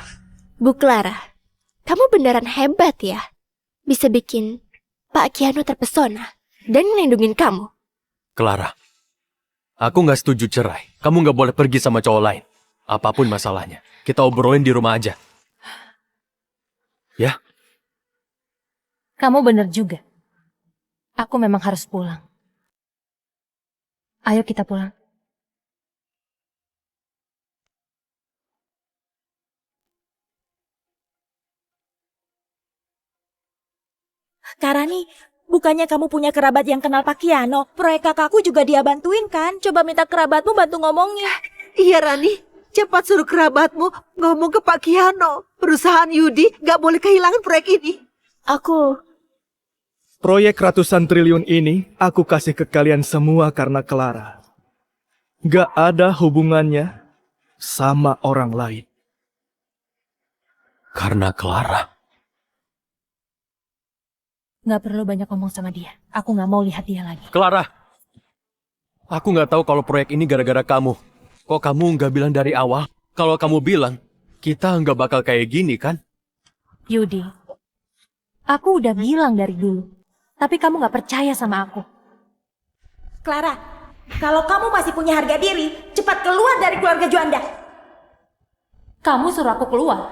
Bu Clara, kamu beneran hebat ya. Bisa bikin Pak Kiano terpesona dan ngelindungin kamu. Clara, aku nggak setuju cerai. Kamu nggak boleh pergi sama cowok lain. Apapun masalahnya, kita obrolin di rumah aja. Ya? Kamu bener juga. Aku memang harus pulang. Ayo kita pulang. Kak Rani, bukannya kamu punya kerabat yang kenal Pak Kiano? Proyek kakakku juga dia bantuin kan? Coba minta kerabatmu bantu ngomongnya. Iya Rani, cepat suruh kerabatmu ngomong ke Pak Kiano. Perusahaan Yudi gak boleh kehilangan proyek ini. Aku Proyek ratusan triliun ini aku kasih ke kalian semua karena Clara. Gak ada hubungannya sama orang lain. Karena Clara. Nggak perlu banyak ngomong sama dia. Aku nggak mau lihat dia lagi. Clara, aku nggak tahu kalau proyek ini gara-gara kamu. Kok kamu nggak bilang dari awal? Kalau kamu bilang, kita nggak bakal kayak gini kan? Yudi, aku udah bilang dari dulu. Tapi kamu nggak percaya sama aku. Clara, kalau kamu masih punya harga diri, cepat keluar dari keluarga Juanda. Kamu suruh aku keluar.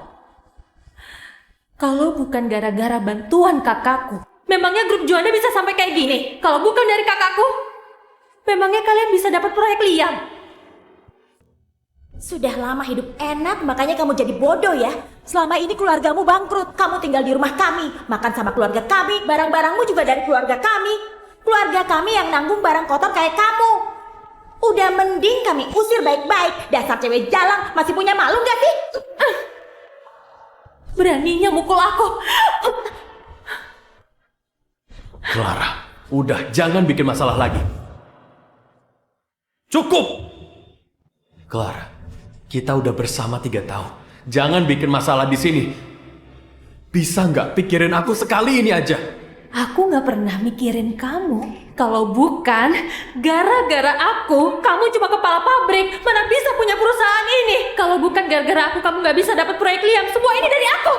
Kalau bukan gara-gara bantuan kakakku, memangnya grup Juanda bisa sampai kayak gini? Kalau bukan dari kakakku, memangnya kalian bisa dapat proyek Liam? Sudah lama hidup enak, makanya kamu jadi bodoh ya. Selama ini keluargamu bangkrut, kamu tinggal di rumah kami, makan sama keluarga kami, barang-barangmu juga dari keluarga kami. Keluarga kami yang nanggung barang kotor kayak kamu. Udah mending kami usir baik-baik. Dasar cewek jalang, masih punya malu gak sih? Beraninya mukul aku. Clara, udah jangan bikin masalah lagi. Cukup! Clara, kita udah bersama 3 tahun. Jangan bikin masalah di sini. Bisa nggak pikirin aku sekali ini aja? Aku nggak pernah mikirin kamu. Kalau bukan gara-gara aku, kamu cuma kepala pabrik. Mana bisa punya perusahaan ini? Kalau bukan gara-gara aku, kamu nggak bisa dapat proyek Liam. Semua ini dari aku.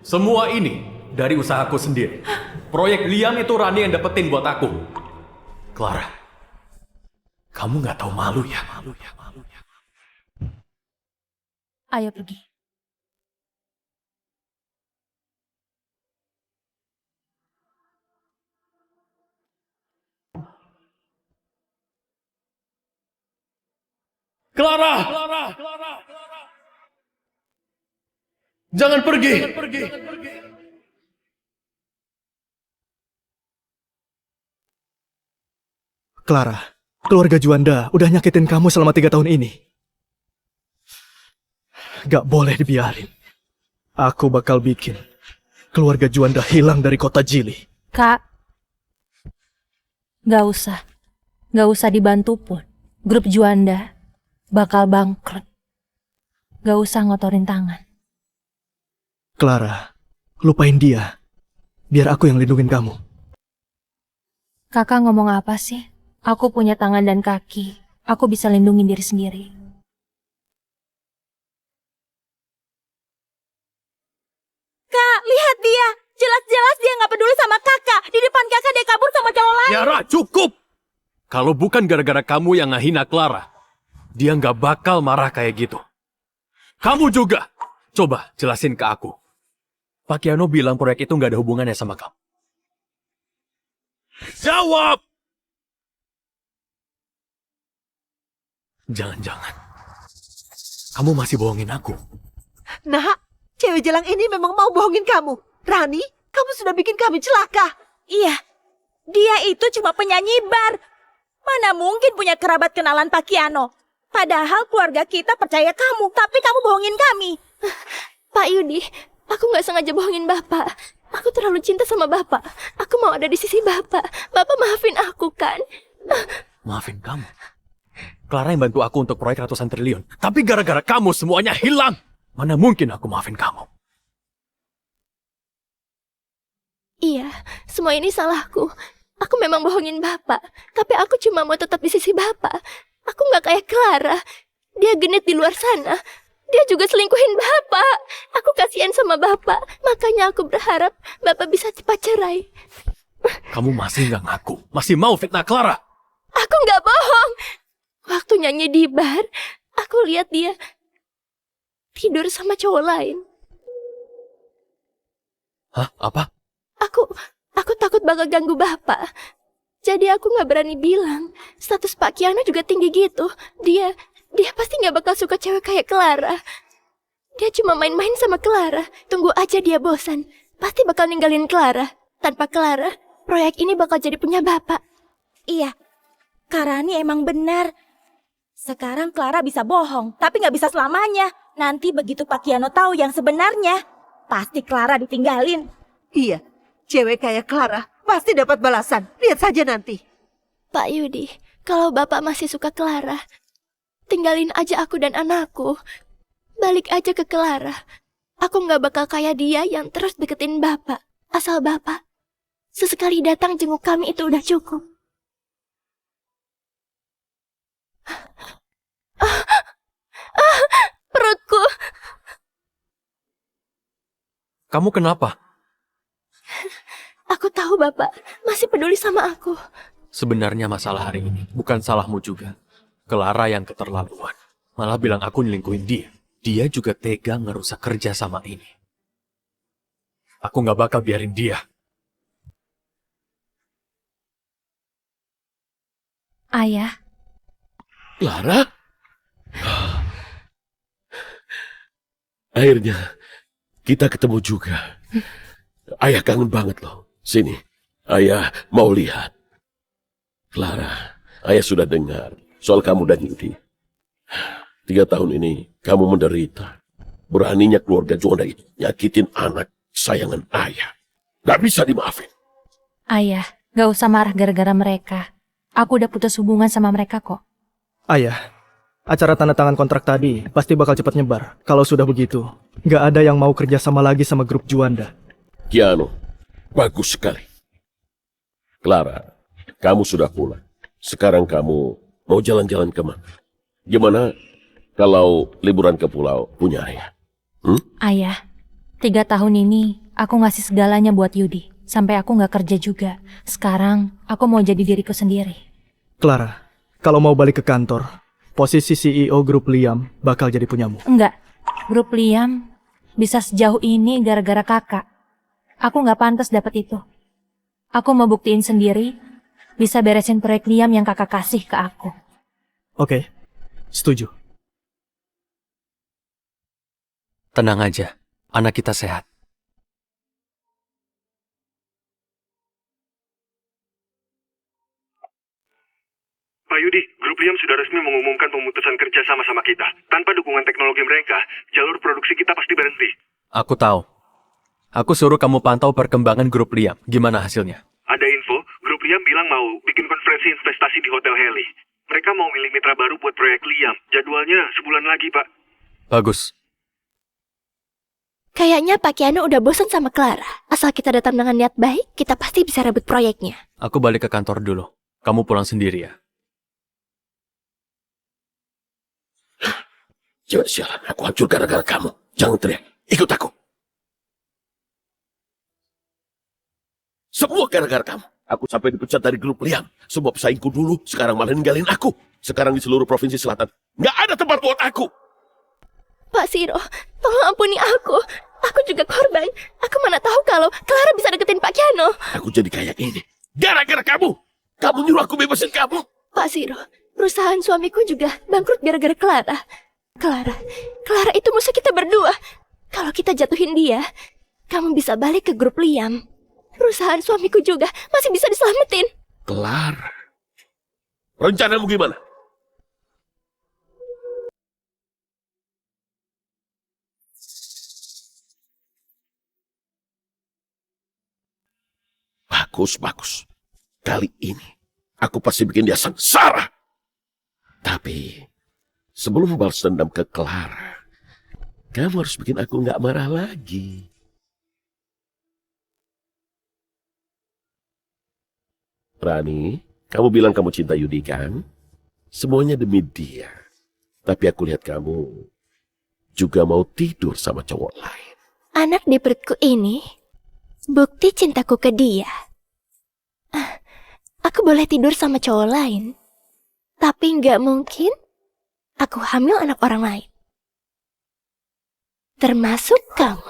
Semua ini dari usahaku sendiri. Proyek Liam itu Rani yang dapetin buat aku. Clara, kamu nggak tahu malu ya? Ayo pergi. Clara! Jangan pergi! Clara, keluarga Juanda udah nyakitin kamu selama 3 tahun ini. Gak boleh dibiarin. Aku bakal bikin keluarga Juanda hilang dari kota Jili. Kak, gak usah dibantu pun. Grup Juanda bakal bangkrut. Gak usah ngotorin tangan. Clara, lupain dia. Biar aku yang lindungin kamu. Kakak ngomong apa sih? Aku punya tangan dan kaki. Aku bisa lindungin diri sendiri. Kak, lihat dia. Jelas-jelas dia nggak peduli sama kakak. Di depan kakak dia kabur sama cowok lain. Tiara, cukup! Kalau bukan gara-gara kamu yang ngehina Clara, dia nggak bakal marah kayak gitu. Kamu juga. Coba jelasin ke aku. Pak Kiano bilang proyek itu nggak ada hubungannya sama kamu. Jawab! Jangan-jangan. Kamu masih bohongin aku. Nah, cewek jalang ini memang mau bohongin kamu. Rani, kamu sudah bikin kami celaka. Iya, dia itu cuma penyanyi bar. Mana mungkin punya kerabat kenalan Pak Kiano. Padahal keluarga kita percaya kamu, tapi kamu bohongin kami. Pak Yudi, aku nggak sengaja bohongin Bapak. Aku terlalu cinta sama Bapak. Aku mau ada di sisi Bapak. Bapak maafin aku kan? Maafin kamu. Clara yang bantu aku untuk proyek ratusan triliun. Tapi gara-gara kamu semuanya hilang. Mana mungkin aku maafin kamu? Iya, semua ini salahku. Aku memang bohongin Bapak. Tapi aku cuma mau tetap di sisi Bapak. Aku nggak kayak Clara. Dia genit di luar sana. Dia juga selingkuhin Bapak. Aku kasihan sama Bapak. Makanya aku berharap Bapak bisa cepat cerai. Kamu masih nggak ngaku? Masih mau fitnah Clara? Aku nggak bohong. Waktu nyanyi di bar, aku lihat dia tidur sama cowok lain. Hah? Apa? Aku takut bakal ganggu Bapak. Jadi aku nggak berani bilang. Status Pak Kiano juga tinggi gitu. Dia pasti nggak bakal suka cewek kayak Clara. Dia cuma main-main sama Clara. Tunggu aja dia bosan. Pasti bakal ninggalin Clara. Tanpa Clara, proyek ini bakal jadi punya Bapak. Iya, Kak Rani emang benar. Sekarang Clara bisa bohong, tapi nggak bisa selamanya. Nanti begitu Pak Kiano tahu yang sebenarnya, pasti Clara ditinggalin. Iya, Cewek kayak Clara pasti dapat balasan. Lihat saja nanti. Pak Yudi, kalau Bapak masih suka Clara, tinggalin aja aku dan anakku. Balik aja ke Clara. Aku nggak bakal kayak dia yang terus deketin Bapak. Asal Bapak sesekali datang jenguk kami itu udah cukup. Perutku. Kamu kenapa? Aku tahu Bapak masih peduli sama aku. Sebenarnya masalah hari ini bukan salahmu juga. Clara yang keterlaluan. Malah bilang aku nyelingkuhin dia. Dia juga tega ngerusak kerja sama ini. Aku nggak bakal biarin dia. Ayah, Clara? Akhirnya kita ketemu juga. Ayah kangen banget loh. Sini, ayah mau lihat. Clara, ayah sudah dengar soal kamu dan Yudi. 3 tahun ini kamu menderita. Beraninya keluarga Juanda itu nyakitin anak sayangan ayah. Gak bisa dimaafin. ayah, gak usah marah gara-gara mereka. Aku udah putus hubungan sama mereka kok. Ayah, acara tanda tangan kontrak tadi pasti bakal cepat nyebar. Kalau sudah begitu, nggak ada yang mau kerja sama lagi sama grup Juanda. Kiano, bagus sekali. Clara, kamu sudah pulang. Sekarang kamu mau jalan-jalan kemana? Gimana kalau liburan ke pulau punya ayah? Ayah, 3 tahun ini aku ngasih segalanya buat Yudi. Sampai aku gak kerja juga. Sekarang aku mau jadi diriku sendiri. Clara, kalau mau balik ke kantor, posisi CEO grup Liam bakal jadi punyamu. Enggak, grup Liam bisa sejauh ini gara-gara kakak. Aku gak pantas dapat itu. Aku mau buktiin sendiri bisa beresin proyek Liam yang kakak kasih ke aku. Oke, setuju. Tenang aja, anak kita sehat. Pak Yudi, grup Liam sudah resmi mengumumkan pemutusan kerja sama kita. Tanpa dukungan teknologi mereka, jalur produksi kita pasti berhenti. Aku tahu. Aku suruh kamu pantau perkembangan grup Liam. Gimana hasilnya? Ada info, grup Liam bilang mau bikin konferensi investasi di Hotel Heli. Mereka mau milih mitra baru buat proyek Liam. Jadwalnya sebulan lagi, Pak. Bagus. Kayaknya Pak Kiano udah bosan sama Clara. Asal kita datang dengan niat baik, kita pasti bisa rebut proyeknya. Aku balik ke kantor dulu. Kamu pulang sendiri ya. Cewek sialan, aku hancur gara-gara kamu. Jangan teriak, ikut aku. Semua gara-gara kamu. Aku sampai dipecat dari grup Liam. Semua pesaingku dulu, sekarang malah ninggalin aku. Sekarang di seluruh provinsi selatan, nggak ada tempat buat aku. Pak Siro, tolong ampuni aku. Aku juga korban. Aku mana tahu kalau Clara bisa deketin Pak Kiano. Aku jadi kayak ini. Gara-gara kamu. Kamu nyuruh aku bebasin kamu. Pak Siro, perusahaan suamiku juga bangkrut gara-gara Clara. Clara itu musuh kita berdua. Kalau kita jatuhin dia, kamu bisa balik ke grup Liam. Perusahaan suamiku juga masih bisa diselamatin. Clara. Rencanamu gimana? Bagus. Kali ini, aku pasti bikin dia sengsara. Tapi, sebelum balas dendam ke Clara, kamu harus bikin aku nggak marah lagi. Rani, kamu bilang kamu cinta Yudi kan? Semuanya demi dia. Tapi aku lihat kamu juga mau tidur sama cowok lain. Anak di perutku ini bukti cintaku ke dia. Aku boleh tidur sama cowok lain, tapi nggak mungkin aku hamil anak orang lain. Termasuk kamu.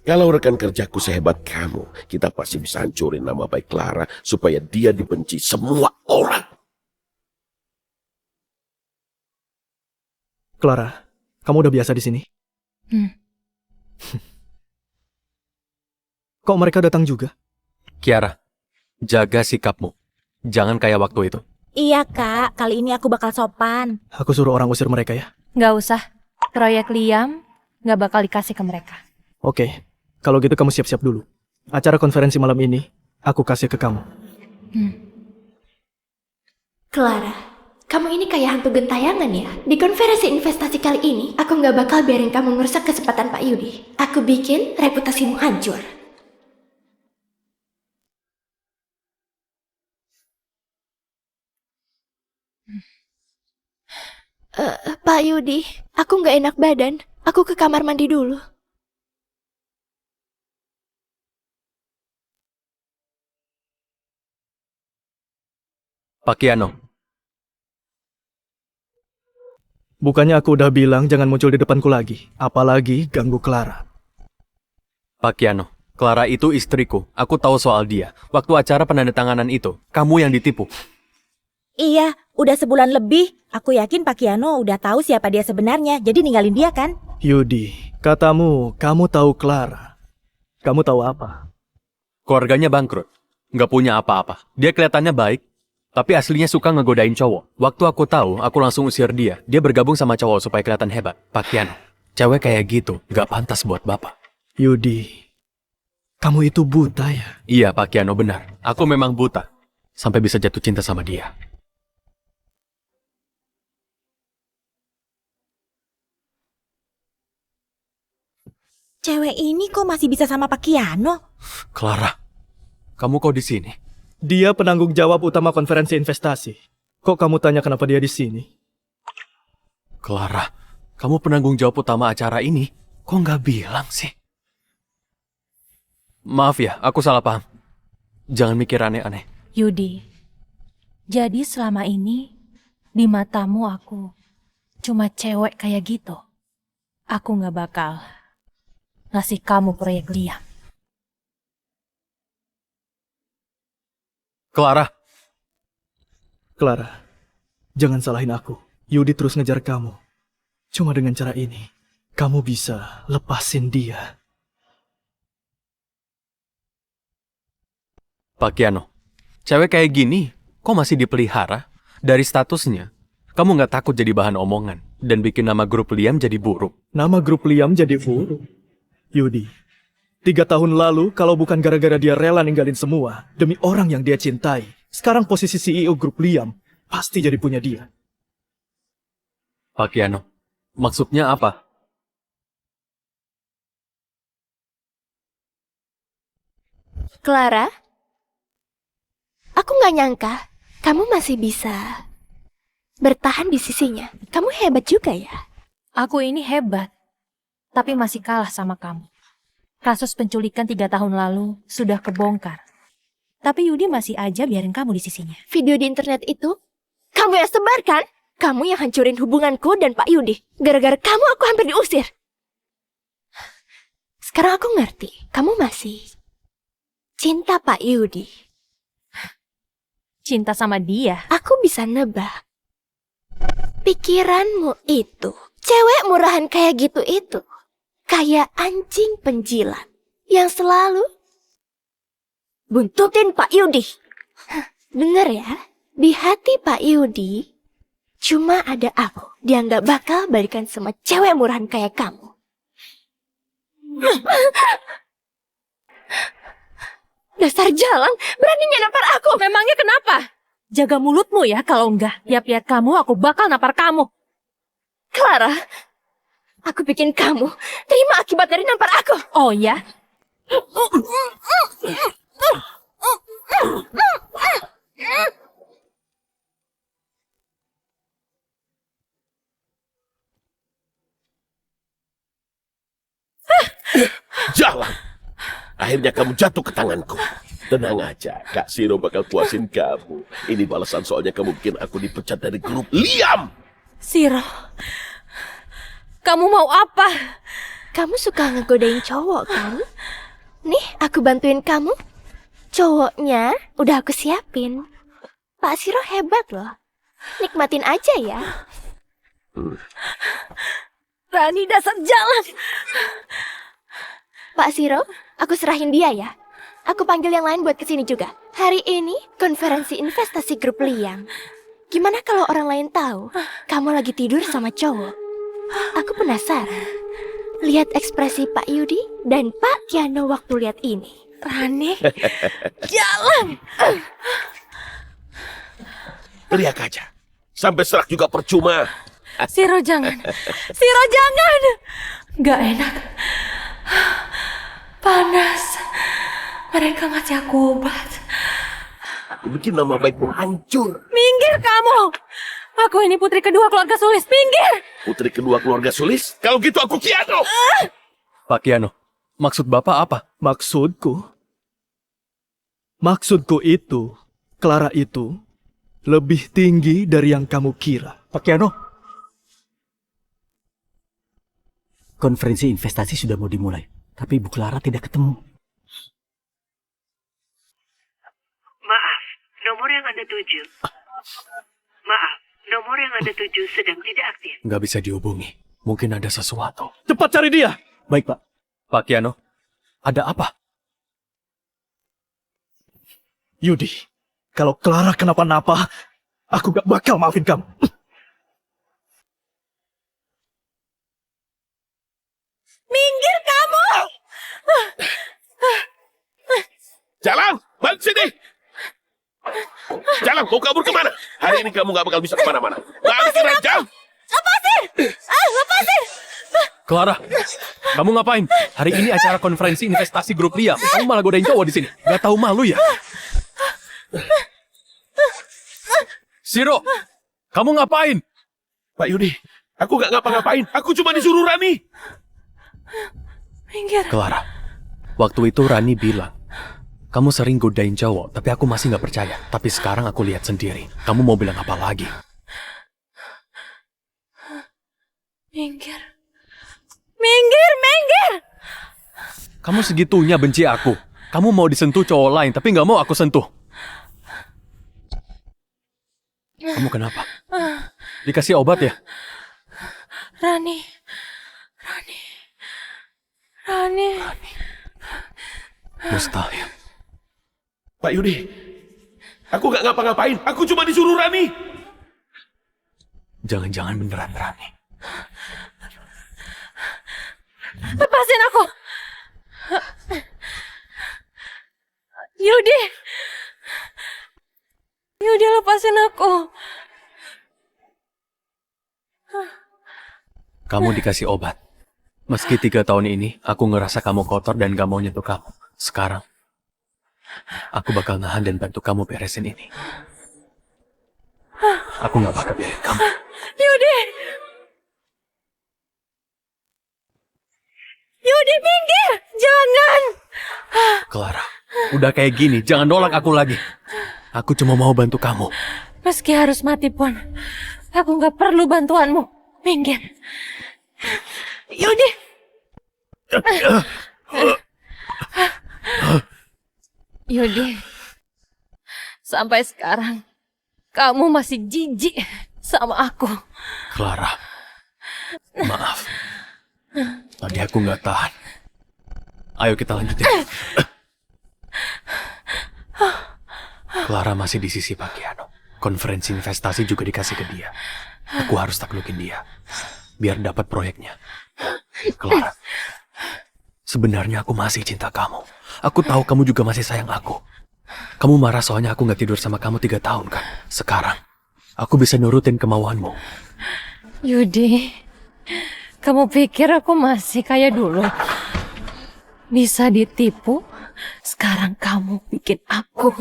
Kalau rekan kerjaku sehebat kamu, kita pasti bisa hancurin nama baik Clara supaya dia dibenci semua orang. Clara, kamu udah biasa di sini? Kok mereka datang juga? Kiara, jaga sikapmu. Jangan kayak waktu itu. Iya kak, kali ini aku bakal sopan. Aku suruh orang usir mereka ya? Gak usah. Proyek Liam gak bakal dikasih ke mereka. Oke, Kalau gitu kamu siap-siap dulu. Acara konferensi malam ini, aku kasih ke kamu. Clara, kamu ini kayak hantu gentayangan ya. Di konferensi investasi kali ini, aku nggak bakal biarin kamu ngerusak kesempatan Pak Yudi. Aku bikin reputasimu hancur. Pak Yudi, aku nggak enak badan. Aku ke kamar mandi dulu. Pak Kiano, Bukannya aku udah bilang jangan muncul di depanku lagi. Apalagi ganggu Clara. Pak Kiano, Clara itu istriku. Aku tahu soal dia. Waktu acara penandatanganan itu, kamu yang ditipu. Iya, udah sebulan lebih. Aku yakin Pak Kiano udah tahu siapa dia sebenarnya, jadi ninggalin dia kan? Yudi, katamu, kamu tahu Clara. Kamu tahu apa? Keluarganya bangkrut. Nggak punya apa-apa. Dia kelihatannya baik, tapi aslinya suka ngegodain cowok. Waktu aku tahu, aku langsung usir dia. Dia bergabung sama cowok supaya kelihatan hebat. Pak Kiano, cewek kayak gitu nggak pantas buat bapak. Yudi, kamu itu buta ya? Iya, Pak Kiano, benar. Aku memang buta. Sampai bisa jatuh cinta sama dia. Cewek ini kok masih bisa sama Pak Kiano? Clara, kamu kok di sini? Dia penanggung jawab utama konferensi investasi. Kok kamu tanya kenapa dia di sini? Clara, kamu penanggung jawab utama acara ini? Kok nggak bilang sih? Maaf ya, aku salah paham. Jangan mikir aneh-aneh. Yudi, jadi selama ini di matamu aku cuma cewek kayak gitu. Aku nggak bakal ngasih kamu proyek Liam. Clara, Jangan salahin aku. Yudi terus ngejar kamu. Cuma dengan cara ini, kamu bisa lepasin dia. Pak Kiano, cewek kayak gini, kok masih dipelihara? Dari statusnya, kamu nggak takut jadi bahan omongan dan bikin nama grup Liam jadi buruk? Nama grup Liam jadi buruk. Yudi, 3 tahun lalu, kalau bukan gara-gara dia rela ninggalin semua demi orang yang dia cintai, sekarang posisi CEO grup Liam pasti jadi punya dia. Pak Kiano, maksudnya apa? Clara, aku nggak nyangka kamu masih bisa bertahan di sisinya. Kamu hebat juga ya. Aku ini hebat, tapi masih kalah sama kamu. Kasus penculikan 3 tahun lalu sudah kebongkar. Tapi Yudi masih aja biarin kamu di sisinya. Video di internet itu, kamu yang sebarkan. Kamu yang hancurin hubunganku dan Pak Yudi. Gara-gara kamu aku hampir diusir. Sekarang aku ngerti, kamu masih cinta Pak Yudi. Cinta sama dia? Aku bisa nebak. Pikiranmu itu, cewek murahan kayak gitu itu, kayak anjing penjilat yang selalu buntutin Pak Yudi. Bener ya, di hati Pak Yudi cuma ada aku. Dia nggak bakal balikan sama cewek murahan kayak kamu. Dasar jalan, beraninya nampar aku. Memangnya kenapa? Jaga mulutmu ya, kalau enggak, lihat-lihat kamu, aku bakal nampar kamu. Clara, aku bikin kamu terima akibat dari nampar aku. Oh ya? Jalan. Akhirnya kamu jatuh ke tanganku. Tenang aja, Kak Siro bakal puasin kamu. Ini balasan soalnya kamu bikin aku dipecat dari grup Liam. Siro, kamu mau apa? Kamu suka ngegodain cowok kan? Nih, aku bantuin kamu. Cowoknya udah aku siapin. Pak Siro hebat loh. Nikmatin aja ya. Rani, dasar jalan. Pak Siro, aku serahin dia ya. Aku panggil yang lain buat kesini juga. Hari ini konferensi investasi grup Liam. Gimana kalau orang lain tahu kamu lagi tidur sama cowok? Aku penasaran. Lihat ekspresi Pak Yudi dan Pak Kiano waktu lihat ini. Rani, jalan. Teriak aja. Sampai serak juga percuma. Siro jangan. Siro jangan. Gak enak. Panas. Mereka ngasih aku obat. Bikin nama baikmu hancur. Minggir kamu. Aku ini putri kedua keluarga Sulis. Minggir. Putri kedua keluarga Sulis? Kalau gitu aku Kiano. Pak Kiano, maksud Bapak apa? Maksudku itu, Clara itu lebih tinggi dari yang kamu kira. Pak Kiano, konferensi investasi sudah mau dimulai, tapi Bu Clara tidak ketemu. Maaf, nomor yang Anda tuju. Maaf, nomor yang Anda tuju sedang tidak aktif. Nggak bisa dihubungi. Mungkin ada sesuatu. Cepat cari dia! Baik, Pak. Pak Kiano, ada apa? Yudi, kalau Clara kenapa-napa, aku gak bakal maafin kamu. Minggir kamu! Jalan, balik sini. Jalan, mau kabur kemana? Hari ini kamu gak bakal bisa kemana-mana. Balikin aja. Lepasin! Lepasin! Clara, kamu ngapain? Hari ini acara konferensi investasi grup Liam. Kamu malah godain cowok di sini. Gak tahu malu ya? Siro, kamu ngapain? Pak Yudi, aku gak ngapa-ngapain. Aku cuma disuruh Rani. Minggir. Clara, waktu itu Rani bilang, kamu sering godain cowok, tapi aku masih gak percaya. Tapi sekarang aku lihat sendiri. Kamu mau bilang apa lagi? Minggir. Minggir, minggir. Kamu segitunya benci aku. Kamu mau disentuh cowok lain, tapi gak mau aku sentuh. Kamu kenapa? Dikasih obat ya? Rani. Mustahil. Pak Yudi, aku gak ngapa-ngapain. Aku cuma disuruh Rani. Jangan-jangan beneran Rani. Lepasin aku. Yudi, lepasin aku. Kamu dikasih obat. Meski 3 tahun ini, aku ngerasa kamu kotor dan gak mau nyentuh kamu. Sekarang, aku bakal nahan dan bantu kamu beresin ini. Aku gak bakal biarin kamu. Yudi, minggir. Jangan. Clara, udah kayak gini, jangan nolak aku lagi. Aku cuma mau bantu kamu. Meski harus mati pun, aku gak perlu bantuanmu. Minggir. Yudi. Yudi, sampai sekarang kamu masih jijik sama aku. Clara, maaf. Tadi aku nggak tahan. Ayo kita lanjutin. Clara masih di sisi Pak Kiano. Konferensi investasi juga dikasih ke dia. Aku harus taklukin dia, biar dapat proyeknya. Clara, sebenarnya aku masih cinta kamu. Aku tahu kamu juga masih sayang aku. Kamu marah soalnya aku nggak tidur sama kamu 3 tahun kan? Sekarang, aku bisa nurutin kemauanmu. Yudi, kamu pikir aku masih kayak dulu? Bisa ditipu? Sekarang kamu bikin aku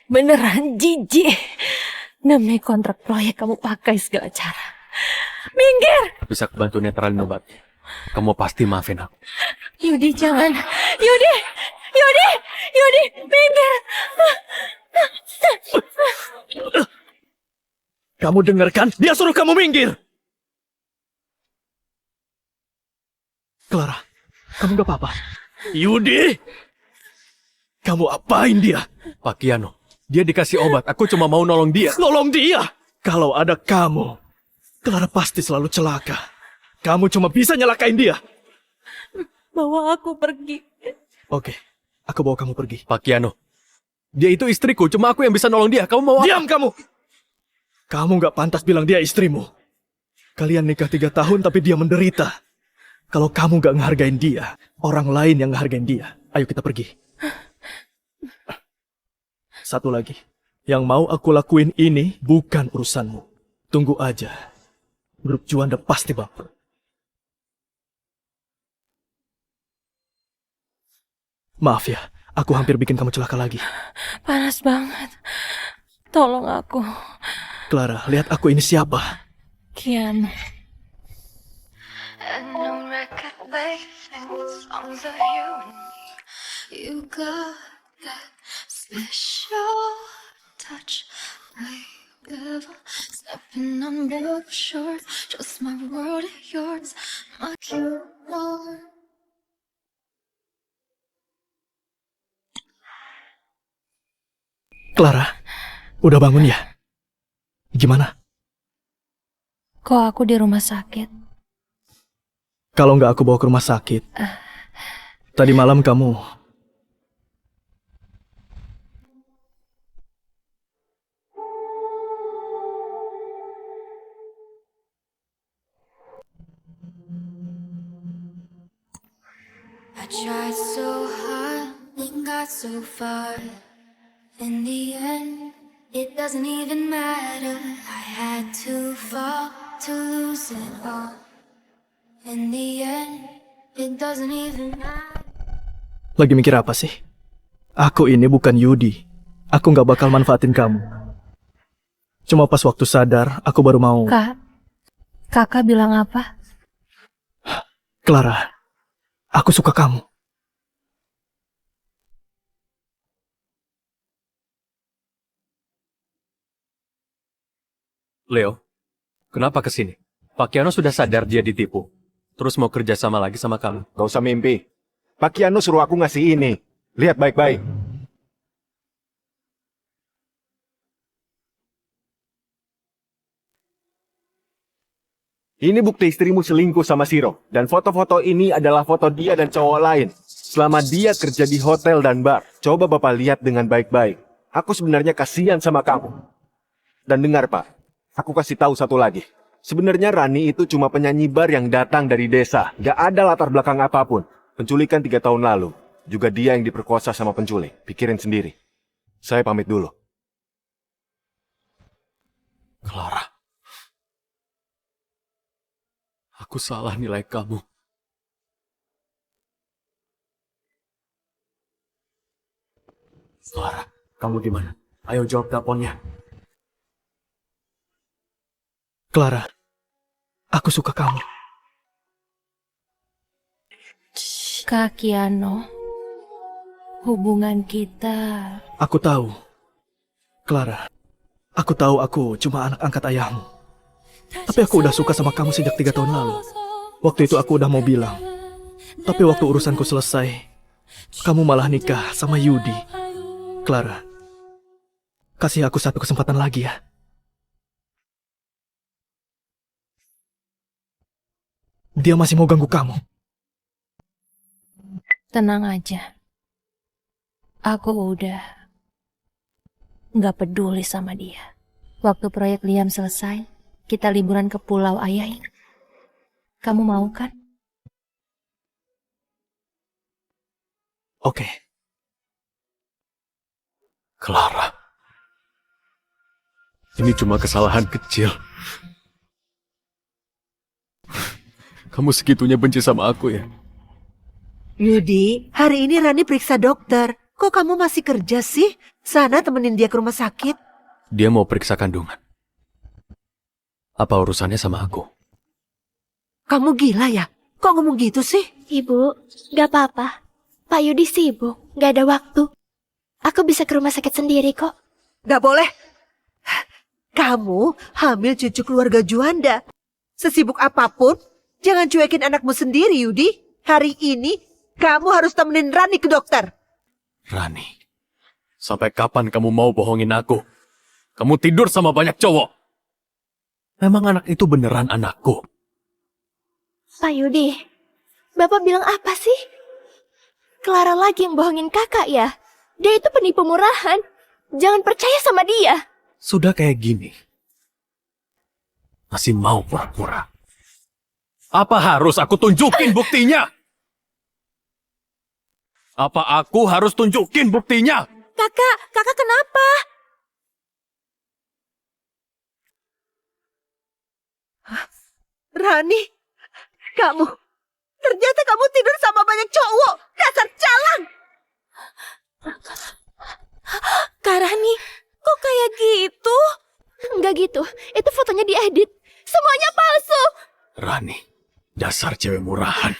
beneran jijik. Demi kontrak proyek kamu pakai segala cara. Minggir! Bisa bantu netralin obatnya. Kamu pasti maafin aku. Yudi, jangan. Yudi, minggir. Kamu dengarkan? Dia suruh kamu minggir! Clara, kamu gak apa-apa? Yudi! Kamu apain dia? Pak Kiano, dia dikasih obat. Aku cuma mau nolong dia. Nolong dia? Kalau ada kamu, Clara pasti selalu celaka. Kamu cuma bisa nyalakain dia. Bawa aku pergi. Oke, aku bawa kamu pergi. Pak Kiano, dia itu istriku. Cuma aku yang bisa nolong dia. Kamu mau apa? Diam kamu! Kamu gak pantas bilang dia istrimu. Kalian nikah 3 tahun tapi dia menderita. Kalau kamu gak ngehargain dia, orang lain yang ngehargain dia. Ayo kita pergi. Satu lagi. Yang mau aku lakuin ini bukan urusanmu. Tunggu aja. Grup Juanda pasti bangkrut. Maaf ya, aku hampir bikin kamu celaka lagi. Panas banget. Tolong aku. Clara, lihat aku ini siapa? Kian. You got that special touch, like never stepping on both shores. Just my world, yours, my cute Lord. Clara, udah bangun ya? Gimana? Kok aku di rumah sakit? Kalau nggak aku bawa ke rumah sakit. Tadi malam kamu... I tried so hard and got so far. In the end, it doesn't even matter. I had to fall to lose it all. In the end, it doesn't even matter. Lagi mikir apa sih? Aku ini bukan Yudi. Aku nggak bakal manfaatin kamu. Cuma pas waktu sadar, aku baru mau... Kakak bilang apa? Clara, aku suka kamu. Leo, kenapa kesini? Pak Kiano sudah sadar dia ditipu. Terus mau kerja sama lagi sama kamu. Gak usah mimpi. Pak Kiano suruh aku ngasih ini. Lihat baik-baik. Ini bukti istrimu selingkuh sama Siro. Dan foto-foto ini adalah foto dia dan cowok lain. Selama dia kerja di hotel dan bar. Coba Bapak lihat dengan baik-baik. Aku sebenarnya kasihan sama kamu. Dan dengar Pak, aku kasih tahu satu lagi. Sebenarnya Rani itu cuma penyanyi bar yang datang dari desa. Gak ada latar belakang apapun. Penculikan 3 tahun lalu. Juga dia yang diperkosa sama penculik. Pikirin sendiri. Saya pamit dulu. Clara. Aku salah nilai kamu. Clara, kamu di mana? Ayo jawab teleponnya. Clara, aku suka kamu. Kak Kiano, hubungan kita... Aku tahu. Clara, aku tahu aku cuma anak angkat ayahmu. Tapi aku udah suka sama kamu sejak 3 tahun lalu. Waktu itu aku udah mau bilang. Tapi waktu urusanku selesai, kamu malah nikah sama Yudi. Clara, kasih aku satu kesempatan lagi ya. Dia masih mau ganggu kamu. Tenang aja. Aku udah nggak peduli sama dia. Waktu proyek Liam selesai, kita liburan ke pulau ayah ini. Kamu mau kan? Oke. Clara. Ini cuma kesalahan kecil. Kamu segitunya benci sama aku ya? Yudi, hari ini Rani periksa dokter. Kok kamu masih kerja sih? Sana temenin dia ke rumah sakit. Dia mau periksa kandungan. Apa urusannya sama aku? Kamu gila ya? Kok ngomong gitu sih? Ibu, gak apa-apa. Pak Yudi sibuk, gak ada waktu. Aku bisa ke rumah sakit sendiri kok. Gak boleh. Kamu hamil cucu keluarga Juanda. Sesibuk apapun, jangan cuekin anakmu sendiri, Yudi. Hari ini, kamu harus temenin Rani ke dokter. Rani, sampai kapan kamu mau bohongin aku? Kamu tidur sama banyak cowok. Memang anak itu beneran anakku. Pak Yudi, Bapak bilang apa sih? Clara lagi yang bohongin kakak ya? Dia itu penipu murahan. Jangan percaya sama dia. Sudah kayak gini. Masih mau pura-pura. Apa harus aku tunjukin buktinya? Apa aku harus tunjukin buktinya? Kakak kenapa? Rani, ternyata kamu tidur sama banyak cowok. Dasar calang. Kak Rani, kok kayak gitu? Enggak gitu, itu fotonya diedit. Semuanya palsu. Rani, dasar cewek murahan.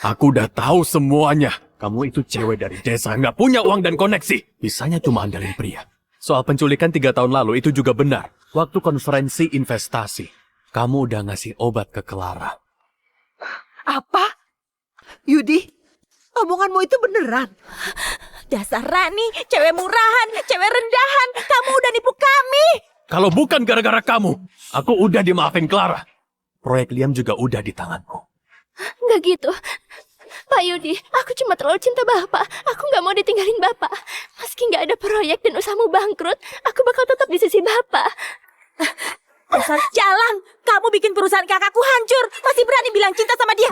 Aku udah tahu semuanya. Kamu itu cewek dari desa, nggak punya uang dan koneksi. Bisanya cuma andalin pria. Soal penculikan 3 tahun lalu itu juga benar. Waktu konferensi investasi, kamu udah ngasih obat ke Clara. Apa? Yudi, omonganmu itu beneran? Dasar Rani, cewek murahan, cewek rendahan. Kamu udah nipu kami. Kalau bukan gara-gara kamu, aku udah dimaafin Clara. Proyek Liam juga udah di tanganmu. Enggak gitu. Pak Yudi, aku cuma terlalu cinta Bapak. Aku nggak mau ditinggalin Bapak. Meski nggak ada proyek dan usahamu bangkrut, aku bakal tetap di sisi Bapak. Dasar jalang, kamu bikin perusahaan kakakku hancur. Masih berani bilang cinta sama dia.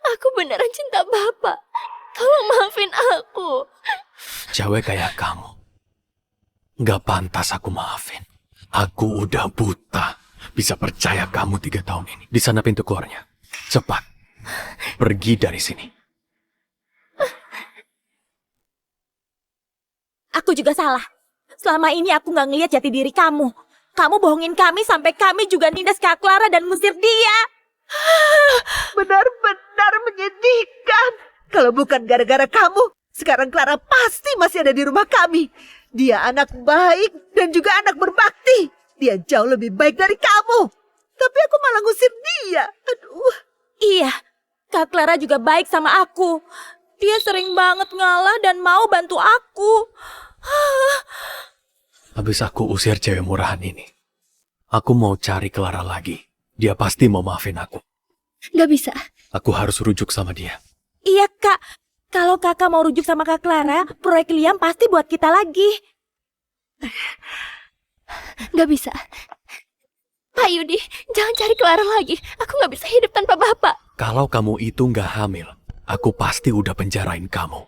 Aku beneran cinta Bapak. Tolong maafin aku. Cewek kayak kamu, nggak pantas aku maafin. Aku udah buta. Bisa percaya kamu 3 tahun ini. Di sana pintu keluarnya. Cepat, pergi dari sini. Aku juga salah. Selama ini aku nggak ngeliat jati diri kamu. Kamu bohongin kami sampai kami juga nindas Kak Clara dan musir dia. Benar-benar menyedihkan. Kalau bukan gara-gara kamu, sekarang Clara pasti masih ada di rumah kami. Dia anak baik dan juga anak berbakti. Dia jauh lebih baik dari kamu. Tapi aku malah ngusir dia. Aduh. Iya, Kak Clara juga baik sama aku. Dia sering banget ngalah dan mau bantu aku. Habis aku usir cewek murahan ini, aku mau cari Clara lagi. Dia pasti mau maafin aku. Nggak bisa. Aku harus rujuk sama dia. Iya, Kak. Kalau kakak mau rujuk sama Kak Clara, proyek Liam pasti buat kita lagi. Nggak bisa. Pak Yudi, jangan cari Clara lagi. Aku nggak bisa hidup tanpa Bapak. Kalau kamu itu nggak hamil, aku pasti udah penjarain kamu.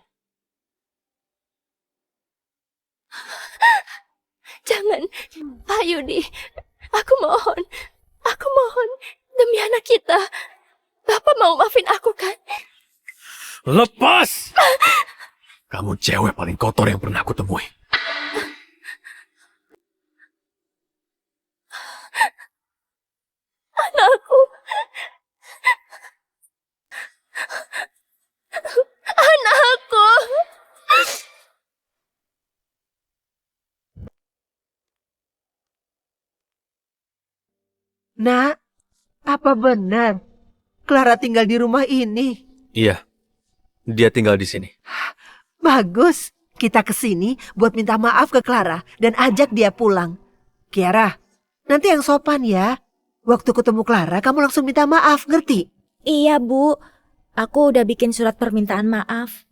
Jangan, Pak Yudi. Aku mohon. Aku mohon. Demi anak kita. Bapak mau maafin aku kan? Lepas! Kamu cewek paling kotor yang pernah aku temui. Anakku. Anakku. Nak, apa benar Clara tinggal di rumah ini? Iya, dia tinggal di sini. Bagus, kita kesini buat minta maaf ke Clara dan ajak dia pulang. Kiara, nanti yang sopan ya. Waktu ketemu Clara, kamu langsung minta maaf, ngerti? Iya, Bu. Aku udah bikin surat permintaan maaf.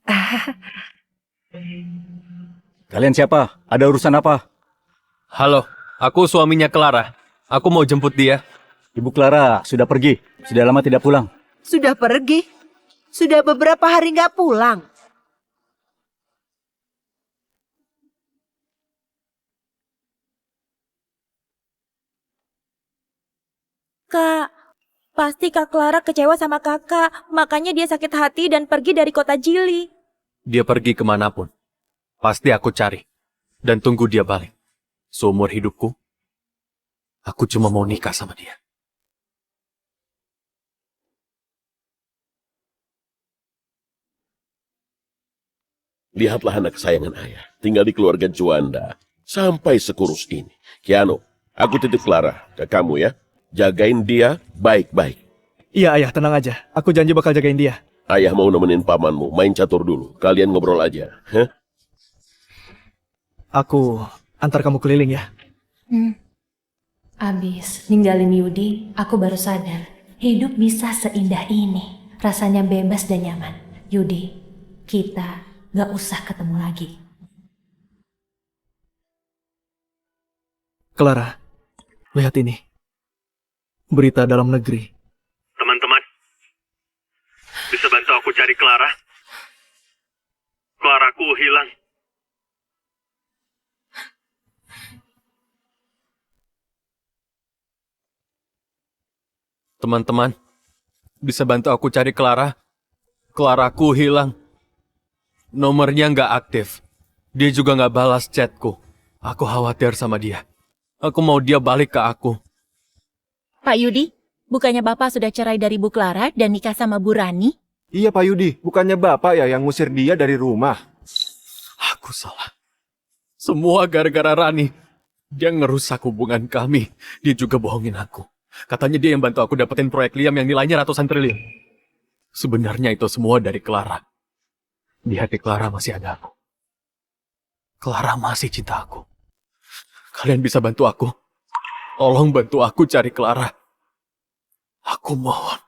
Kalian siapa? Ada urusan apa? Halo, aku suaminya Clara. Aku mau jemput dia. Ibu Clara sudah pergi. Sudah lama tidak pulang. Sudah pergi? Sudah beberapa hari nggak pulang. Kak, pasti Kak Clara kecewa sama kakak. Makanya dia sakit hati dan pergi dari kota Jili. Dia pergi kemanapun. Pasti aku cari. Dan tunggu dia balik. Seumur hidupku, aku cuma mau nikah sama dia. Lihatlah anak kesayangan ayah, tinggal di keluarga Juanda. Sampai sekurus ini. Kiano, aku titip Clara ke kamu ya. Jagain dia baik-baik. Iya ayah, tenang aja. Aku janji bakal jagain dia. Ayah mau nemenin pamanmu, main catur dulu. Kalian ngobrol aja. Hah? Aku antar kamu keliling ya. Abis ninggalin Yudi, aku baru sadar. Hidup bisa seindah ini. Rasanya bebas dan nyaman. Yudi, kita gak usah ketemu lagi. Clara, lihat ini. Berita dalam negeri. Teman-teman, bisa bantu aku cari Clara? Claraku hilang. Teman-teman, bisa bantu aku cari Clara? Claraku hilang. Nomornya nggak aktif. Dia juga nggak balas chatku. Aku khawatir sama dia. Aku mau dia balik ke aku. Pak Yudi, bukannya Bapak sudah cerai dari Bu Clara dan nikah sama Bu Rani? Iya Pak Yudi, bukannya Bapak ya yang ngusir dia dari rumah? Aku salah. Semua gara-gara Rani. Dia ngerusak hubungan kami. Dia juga bohongin aku. Katanya dia yang bantu aku dapetin proyek Liam yang nilainya ratusan triliun. Sebenarnya itu semua dari Clara. Di hati Clara masih ada aku. Clara masih cinta aku. Kalian bisa bantu aku? Tolong bantu aku cari Clara. Aku mohon.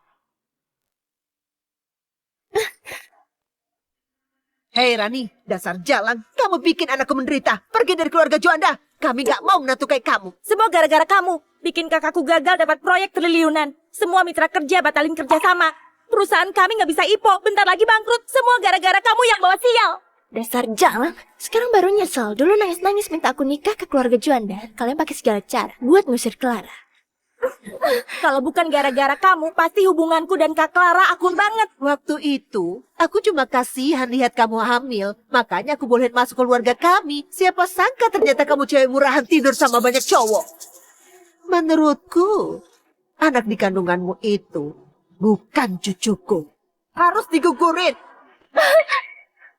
Hei Rani, dasar jalan. Kamu bikin anakku menderita. Pergi dari keluarga Juanda. Kami gak mau menantu kayak kamu. Semua gara-gara kamu. Bikin kakakku gagal dapat proyek triliunan. Semua mitra kerja batalin kerjasama. Perusahaan kami nggak bisa IPO. Bentar lagi bangkrut. Semua gara-gara kamu yang bawa sial. Dasar jalan, sekarang baru nyesel. Dulu nangis-nangis minta aku nikah ke keluarga Juanda. Kalian pakai segala cara buat ngusir Clara. Kalau bukan gara-gara kamu, pasti hubunganku dan Kak Clara akur banget. Waktu itu, aku cuma kasihan lihat kamu hamil. Makanya aku bolehin masuk keluarga kami. Siapa sangka ternyata kamu cewek murahan tidur sama banyak cowok. Menurutku, anak di kandunganmu itu bukan cucuku. Harus digugurin.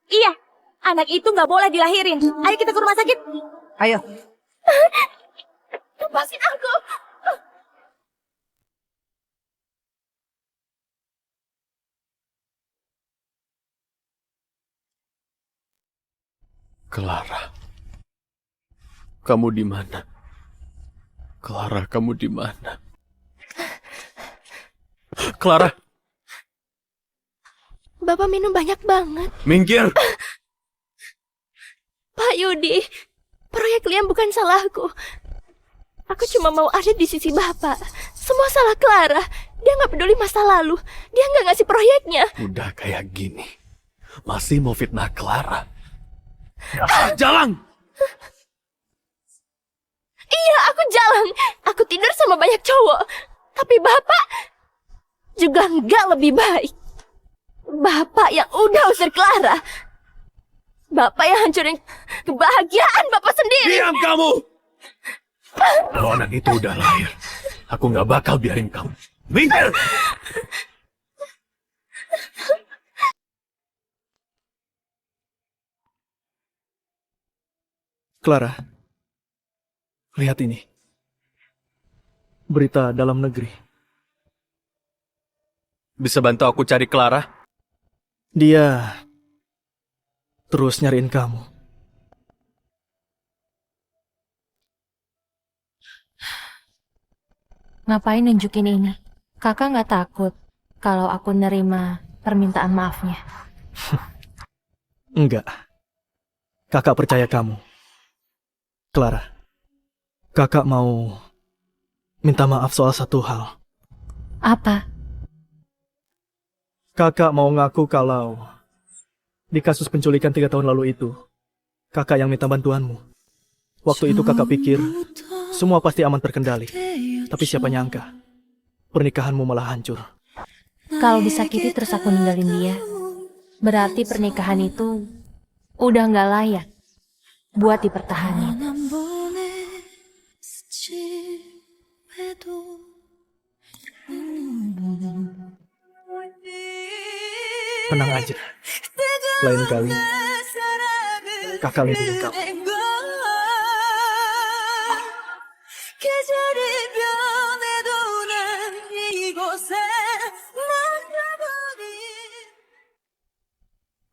Iya, anak itu nggak boleh dilahirin. Ayo kita ke rumah sakit. Ayo. Lepasin aku. Clara. Kamu di mana? Clara, kamu di mana? Clara, Bapak minum banyak banget. minggir! Pak Yudi, proyek Liam bukan salahku. Aku cuma mau ada di sisi Bapak. Semua salah Clara. Dia nggak peduli masa lalu. Dia nggak ngasih proyeknya. Udah kayak gini, masih mau fitnah Clara? Jalan! Iya, aku jalan. Aku tidur sama banyak cowok. Tapi Bapak juga nggak lebih baik. Bapak yang udah usir Clara. Bapak yang hancurin kebahagiaan Bapak sendiri. Diam kamu! Kalau anak itu udah lahir, aku nggak bakal biarin kamu. Minggir! Clara, lihat ini. Berita dalam negeri. Bisa bantu aku cari Clara? Dia terus nyariin kamu. Ngapain nunjukin ini? Kakak nggak takut kalau aku nerima permintaan maafnya? Enggak. Kakak percaya kamu. Clara, kakak mau minta maaf soal satu hal. Apa? Kakak mau ngaku kalau di kasus penculikan 3 tahun lalu itu, kakak yang minta bantuanmu. Waktu itu kakak pikir semua pasti aman terkendali. Tapi siapa nyangka, pernikahanmu malah hancur. Kalau disakiti terus aku ninggalin dia, berarti pernikahan itu udah nggak layak buat dipertahankan. Tenang aja. Lain kali, kakak lindungin kamu.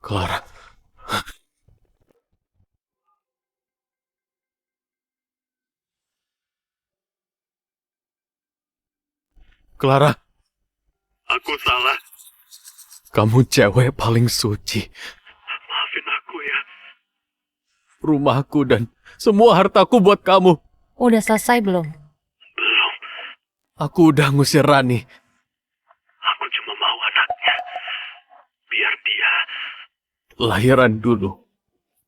Clara. Clara. Aku salah. Kamu cewek paling suci. Maafin aku ya. Rumahku dan semua hartaku buat kamu. Udah selesai belum? Belum. Aku udah ngusir Rani. Aku cuma mau anaknya. Biar dia Lahiran dulu.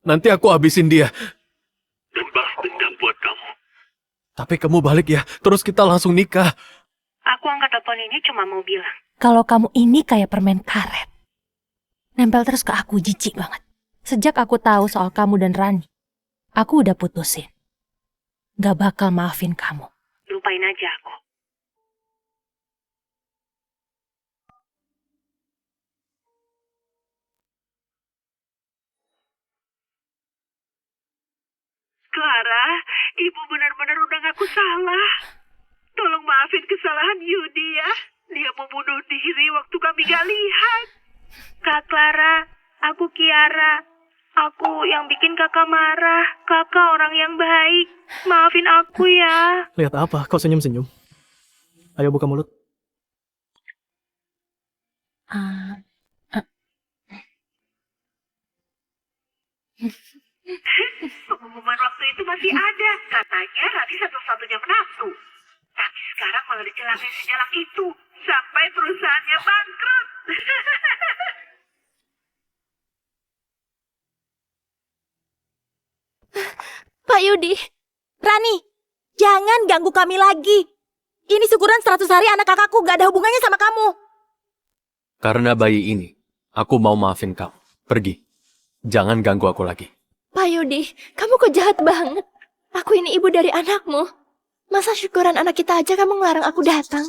Nanti aku habisin dia. dan balas dendam buat kamu. Tapi kamu balik ya, terus kita langsung nikah. Aku angkat telepon ini cuma mau bilang. Kalau kamu ini kayak permen karet. Nempel terus ke aku, jijik banget. Sejak aku tahu soal kamu dan Rani, aku udah putusin. Gak bakal maafin kamu. Lupain aja aku. Clara, ibu benar-benar udah ngaku salah. Tolong maafin kesalahan Yudi ya. Dia mau bunuh diri waktu kami gak lihat. Kak Clara, aku Kiara. Aku yang bikin kakak marah. Kakak orang yang baik. Maafin aku ya. Lihat apa? Kau senyum-senyum. Ayo buka mulut. Pengumuman waktu itu masih ada. Katanya Rani satu-satunya menantu. Tapi sekarang malah dicelakai sejalak itu. Sampai perusahaannya bangkrut. Pak Yudi, Rani, jangan ganggu kami lagi. Ini syukuran 100 hari anak kakakku, gak ada hubungannya sama kamu. Karena bayi ini, aku mau maafin kamu. Pergi. Jangan ganggu aku lagi. Pak Yudi, kamu kok jahat banget. Aku ini ibu dari anakmu. Masa syukuran anak kita aja kamu ngelarang aku datang?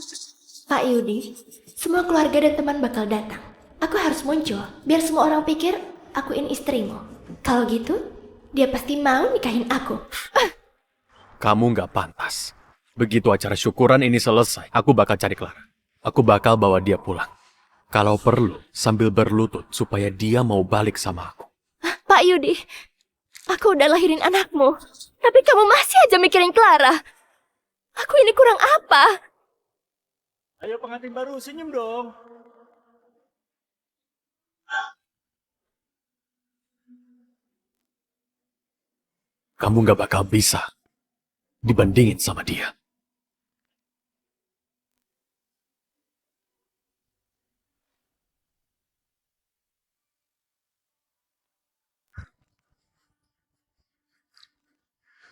Pak Yudi, semua keluarga dan teman bakal datang. Aku harus muncul, biar semua orang pikir aku ini istrimu. Kalau gitu, dia pasti mau nikahin aku. Kamu nggak pantas. Begitu acara syukuran ini selesai, aku bakal cari Clara. Aku bakal bawa dia pulang. Kalau perlu, sambil berlutut supaya dia mau balik sama aku. Pak Yudi, aku udah lahirin anakmu. Tapi kamu masih aja mikirin Clara. Aku ini kurang apa? Ayo pengantin baru, senyum dong. Kamu nggak bakal bisa dibandingin sama dia.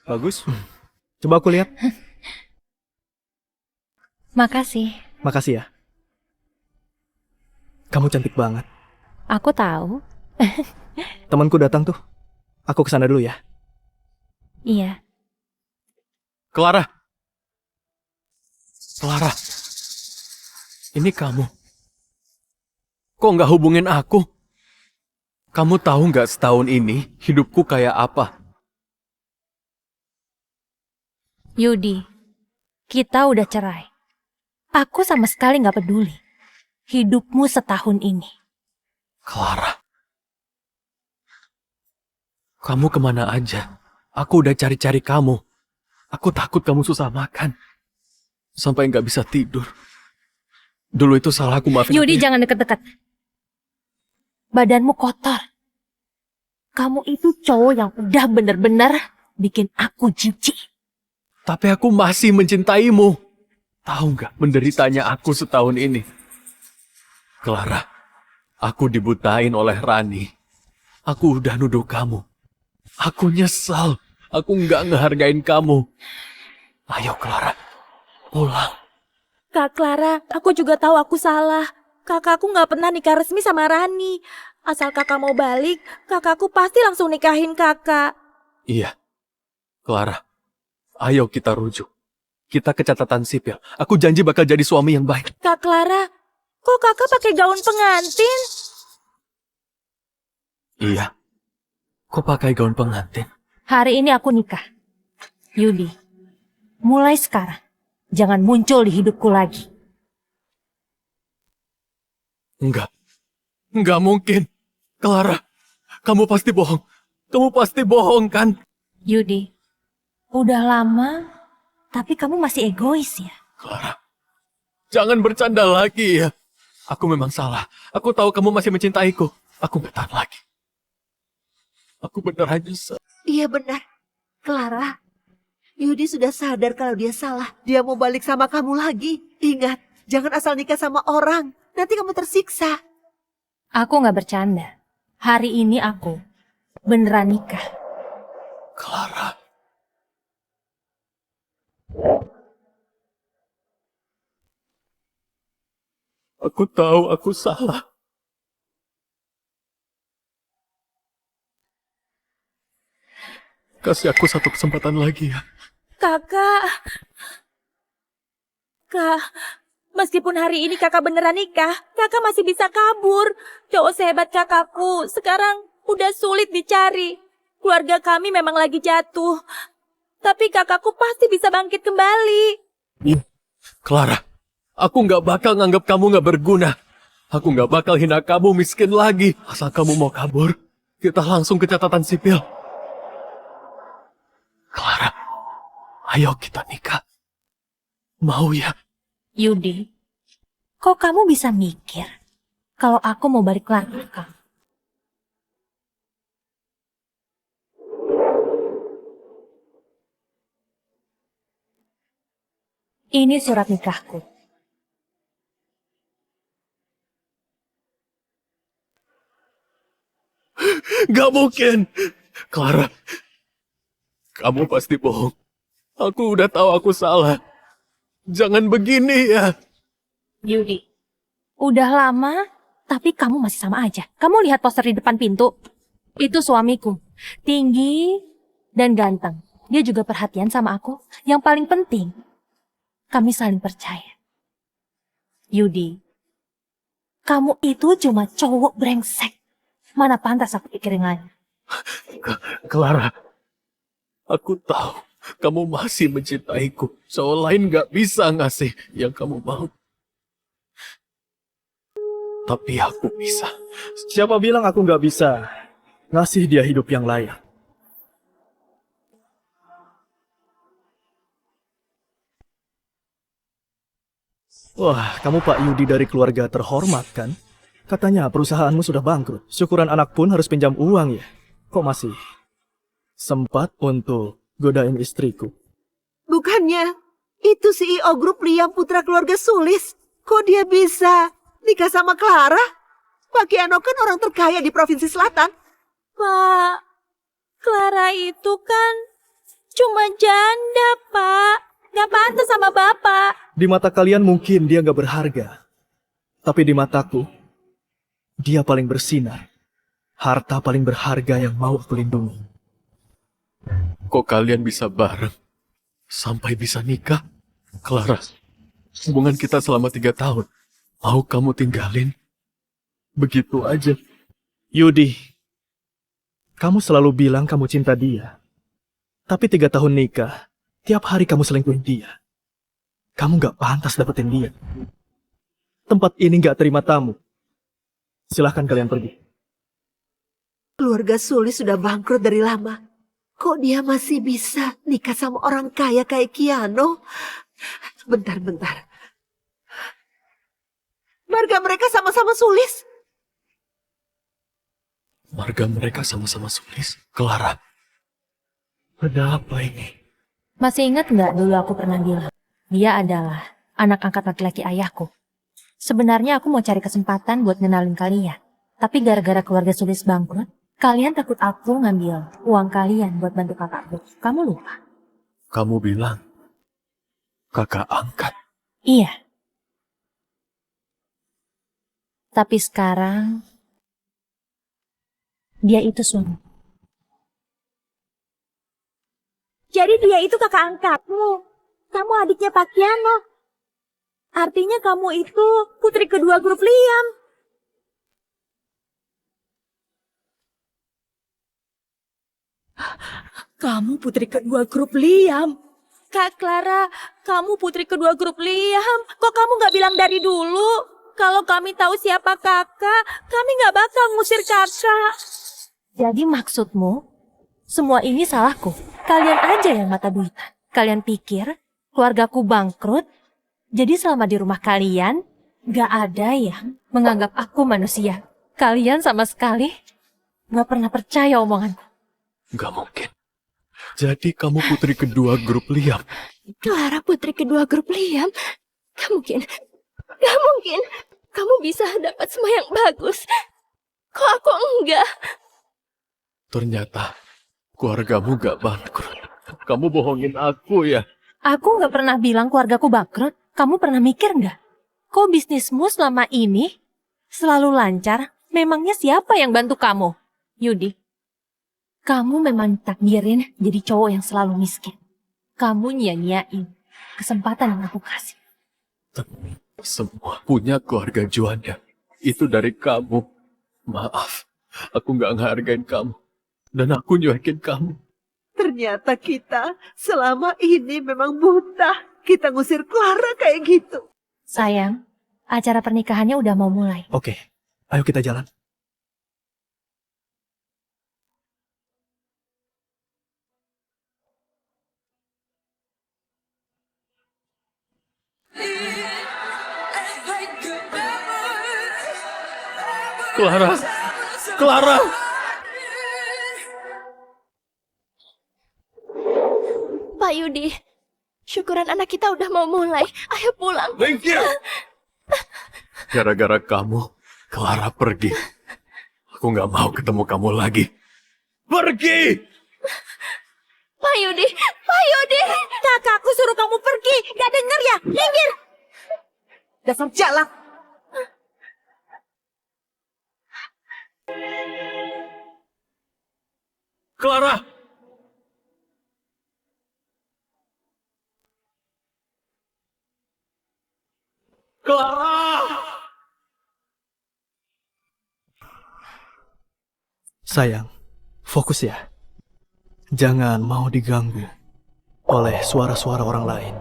Bagus. Coba aku lihat. Makasih. Makasih ya. Kamu cantik banget. Aku tahu. Temanku datang tuh. Aku kesana dulu ya. Iya. Clara. Clara. Ini kamu. Kok nggak hubungin aku? Kamu tahu nggak setahun ini hidupku kayak apa? Yudi, kita udah cerai. Aku sama sekali nggak peduli. Hidupmu setahun ini. Clara. Kamu kemana aja? Aku udah cari-cari kamu. Aku takut kamu susah makan. Sampai nggak bisa tidur. Dulu itu salah aku, maafin Yudi, aku ya. jangan deket-deket. Badanmu kotor. Kamu itu cowok yang udah bener-bener bikin aku jijik. Tapi aku masih mencintaimu. Tahu nggak menderitanya aku setahun ini? Clara, aku dibutain oleh Rani. Aku udah nuduh kamu. Aku nyesal. Aku nggak ngehargain kamu. Ayo Clara, pulang. Kak Clara, aku juga tahu aku salah. Kakakku nggak pernah nikah resmi sama Rani. Asal kakak mau balik, kakakku pasti langsung nikahin kakak. Iya, Clara, ayo kita rujuk. Kita ke catatan sipil. Aku janji bakal jadi suami yang baik. Kak Clara, kok kakak pakai gaun pengantin? Iya, kok pakai gaun pengantin? Hari ini aku nikah. Yudi, mulai sekarang, jangan muncul di hidupku lagi. Enggak mungkin. Clara, kamu pasti bohong. Kamu pasti bohong kan? Yudi, udah lama, tapi kamu masih egois ya? Clara, jangan bercanda lagi ya. Aku memang salah. Aku tahu kamu masih mencintaiku. Aku gak tahan lagi. Aku beneran nyesel. Iya benar. Clara, Yudi Yudi sudah sadar kalau dia salah. Dia mau balik sama kamu lagi. Ingat, jangan asal nikah sama orang. Nanti kamu tersiksa. Aku nggak bercanda. Hari ini aku beneran nikah. Clara. Aku tahu aku salah. Kasih aku satu kesempatan lagi ya. Kakak. Kak, meskipun hari ini kakak beneran nikah, kakak masih bisa kabur. Cowok sehebat kakakku sekarang udah sulit dicari. Keluarga kami memang lagi jatuh. Tapi kakakku pasti bisa bangkit kembali. Clara, aku nggak bakal nganggap kamu nggak berguna. Aku nggak bakal hina kamu miskin lagi. Asal kamu mau kabur, kita langsung ke catatan sipil. Clara, ayo kita nikah. Mau ya? Yudi, kok kamu bisa mikir kalau aku mau balik lagi ke kamu? Ini surat nikahku. Gak mungkin. Clara, kamu pasti bohong. Aku udah tahu aku salah. Jangan begini ya. Yudi, udah lama, tapi kamu masih sama aja. Kamu lihat poster di depan pintu? Itu suamiku. Tinggi dan ganteng. Dia juga perhatian sama aku. Yang paling penting, kami saling percaya. Yudi, kamu itu cuma cowok brengsek. Mana pantas aku pikirin lagi. Clara, aku tahu kamu masih mencintaiku. Cowok lain gak bisa ngasih yang kamu mau. Tapi aku bisa. Siapa bilang aku nggak bisa ngasih dia hidup yang layak? Wah, kamu Pak Yudi dari keluarga terhormat kan? Katanya perusahaanmu sudah bangkrut. Syukuran anak pun harus pinjam uang ya. Kok masih sempat untuk godain istriku? Bukannya itu CEO grup Liam putra keluarga Sulis. Kok dia bisa nikah sama Clara? Pak Kiano kan orang terkaya di Provinsi Selatan. Pak, Clara itu kan cuma janda, Pak. Gak pantas sama Bapak. Di mata kalian mungkin dia nggak berharga. Tapi di mataku, dia paling bersinar. Harta paling berharga yang mau aku lindungi. Kok kalian bisa bareng? Sampai bisa nikah? Clara, hubungan kita selama 3 tahun. Mau kamu tinggalin? Begitu aja. Yudi, kamu selalu bilang kamu cinta dia. Tapi 3 tahun nikah, tiap hari kamu selingkuhin dia. Kamu gak pantas dapetin dia. Tempat ini gak terima tamu. Silahkan kalian pergi. Keluarga Sulis sudah bangkrut dari lama. Kok dia masih bisa nikah sama orang kaya kayak Kiano? Bentar. Marga mereka sama-sama Sulis. Marga mereka sama-sama Sulis. Clara, ada apa ini? Masih ingat nggak dulu aku pernah bilang, dia adalah anak angkat laki-laki ayahku. Sebenarnya aku mau cari kesempatan buat ngenalin kalian. Tapi gara-gara keluarga Sulis bangkrut, kalian takut aku ngambil uang kalian buat bantu kakakku. Kamu lupa? Kamu bilang kakak angkat. Iya. Tapi sekarang, dia itu suami. Jadi dia itu kakak angkatmu. Kamu adiknya Pak Kiano. Artinya kamu itu putri kedua grup Liam. Kamu putri kedua grup Liam. Kak Clara, kamu putri kedua grup Liam. Kok kamu gak bilang dari dulu? Kalau kami tahu siapa kakak, kami gak bakal ngusir kakak. Jadi maksudmu, semua ini salahku. Kalian aja yang mata duitan. Kalian pikir keluargaku bangkrut, jadi selama di rumah kalian, gak ada yang menganggap aku manusia. Kalian sama sekali gak pernah percaya omonganku. Gak mungkin. Jadi kamu putri kedua grup Liam. Clara putri kedua grup Liam. Gak mungkin. Gak mungkin. Kamu bisa dapat semua yang bagus. Kok aku enggak? Ternyata keluargamu gak bangkrut. Kamu bohongin aku ya. Aku nggak pernah bilang keluargaku bangkrut. Kamu pernah mikir nggak? Kok bisnismu selama ini selalu lancar? Memangnya siapa yang bantu kamu? Yudi, kamu memang takdirin jadi cowok yang selalu miskin. Kamu nyanyain kesempatan yang aku kasih. Semua punya keluarga Juanda. Itu dari kamu. Maaf, aku nggak ngehargain kamu. Dan aku nyuekin kamu. Ternyata kita selama ini memang buta. Kita ngusir Clara kayak gitu. Sayang, acara pernikahannya udah mau mulai. Oke, ayo kita jalan. Clara! Clara! Pak Yudi, syukuran anak kita udah mau mulai. Ayo pulang. Thank you! Gara-gara kamu, Clara pergi. Aku nggak mau ketemu kamu lagi. Pergi! Pak Yudi, Pak Yudi, kakakku suruh kamu pergi, gak denger ya? Minggir. Dasar jalak. Clara! Clara! Sayang, fokus ya. Jangan mau diganggu oleh suara-suara orang lain.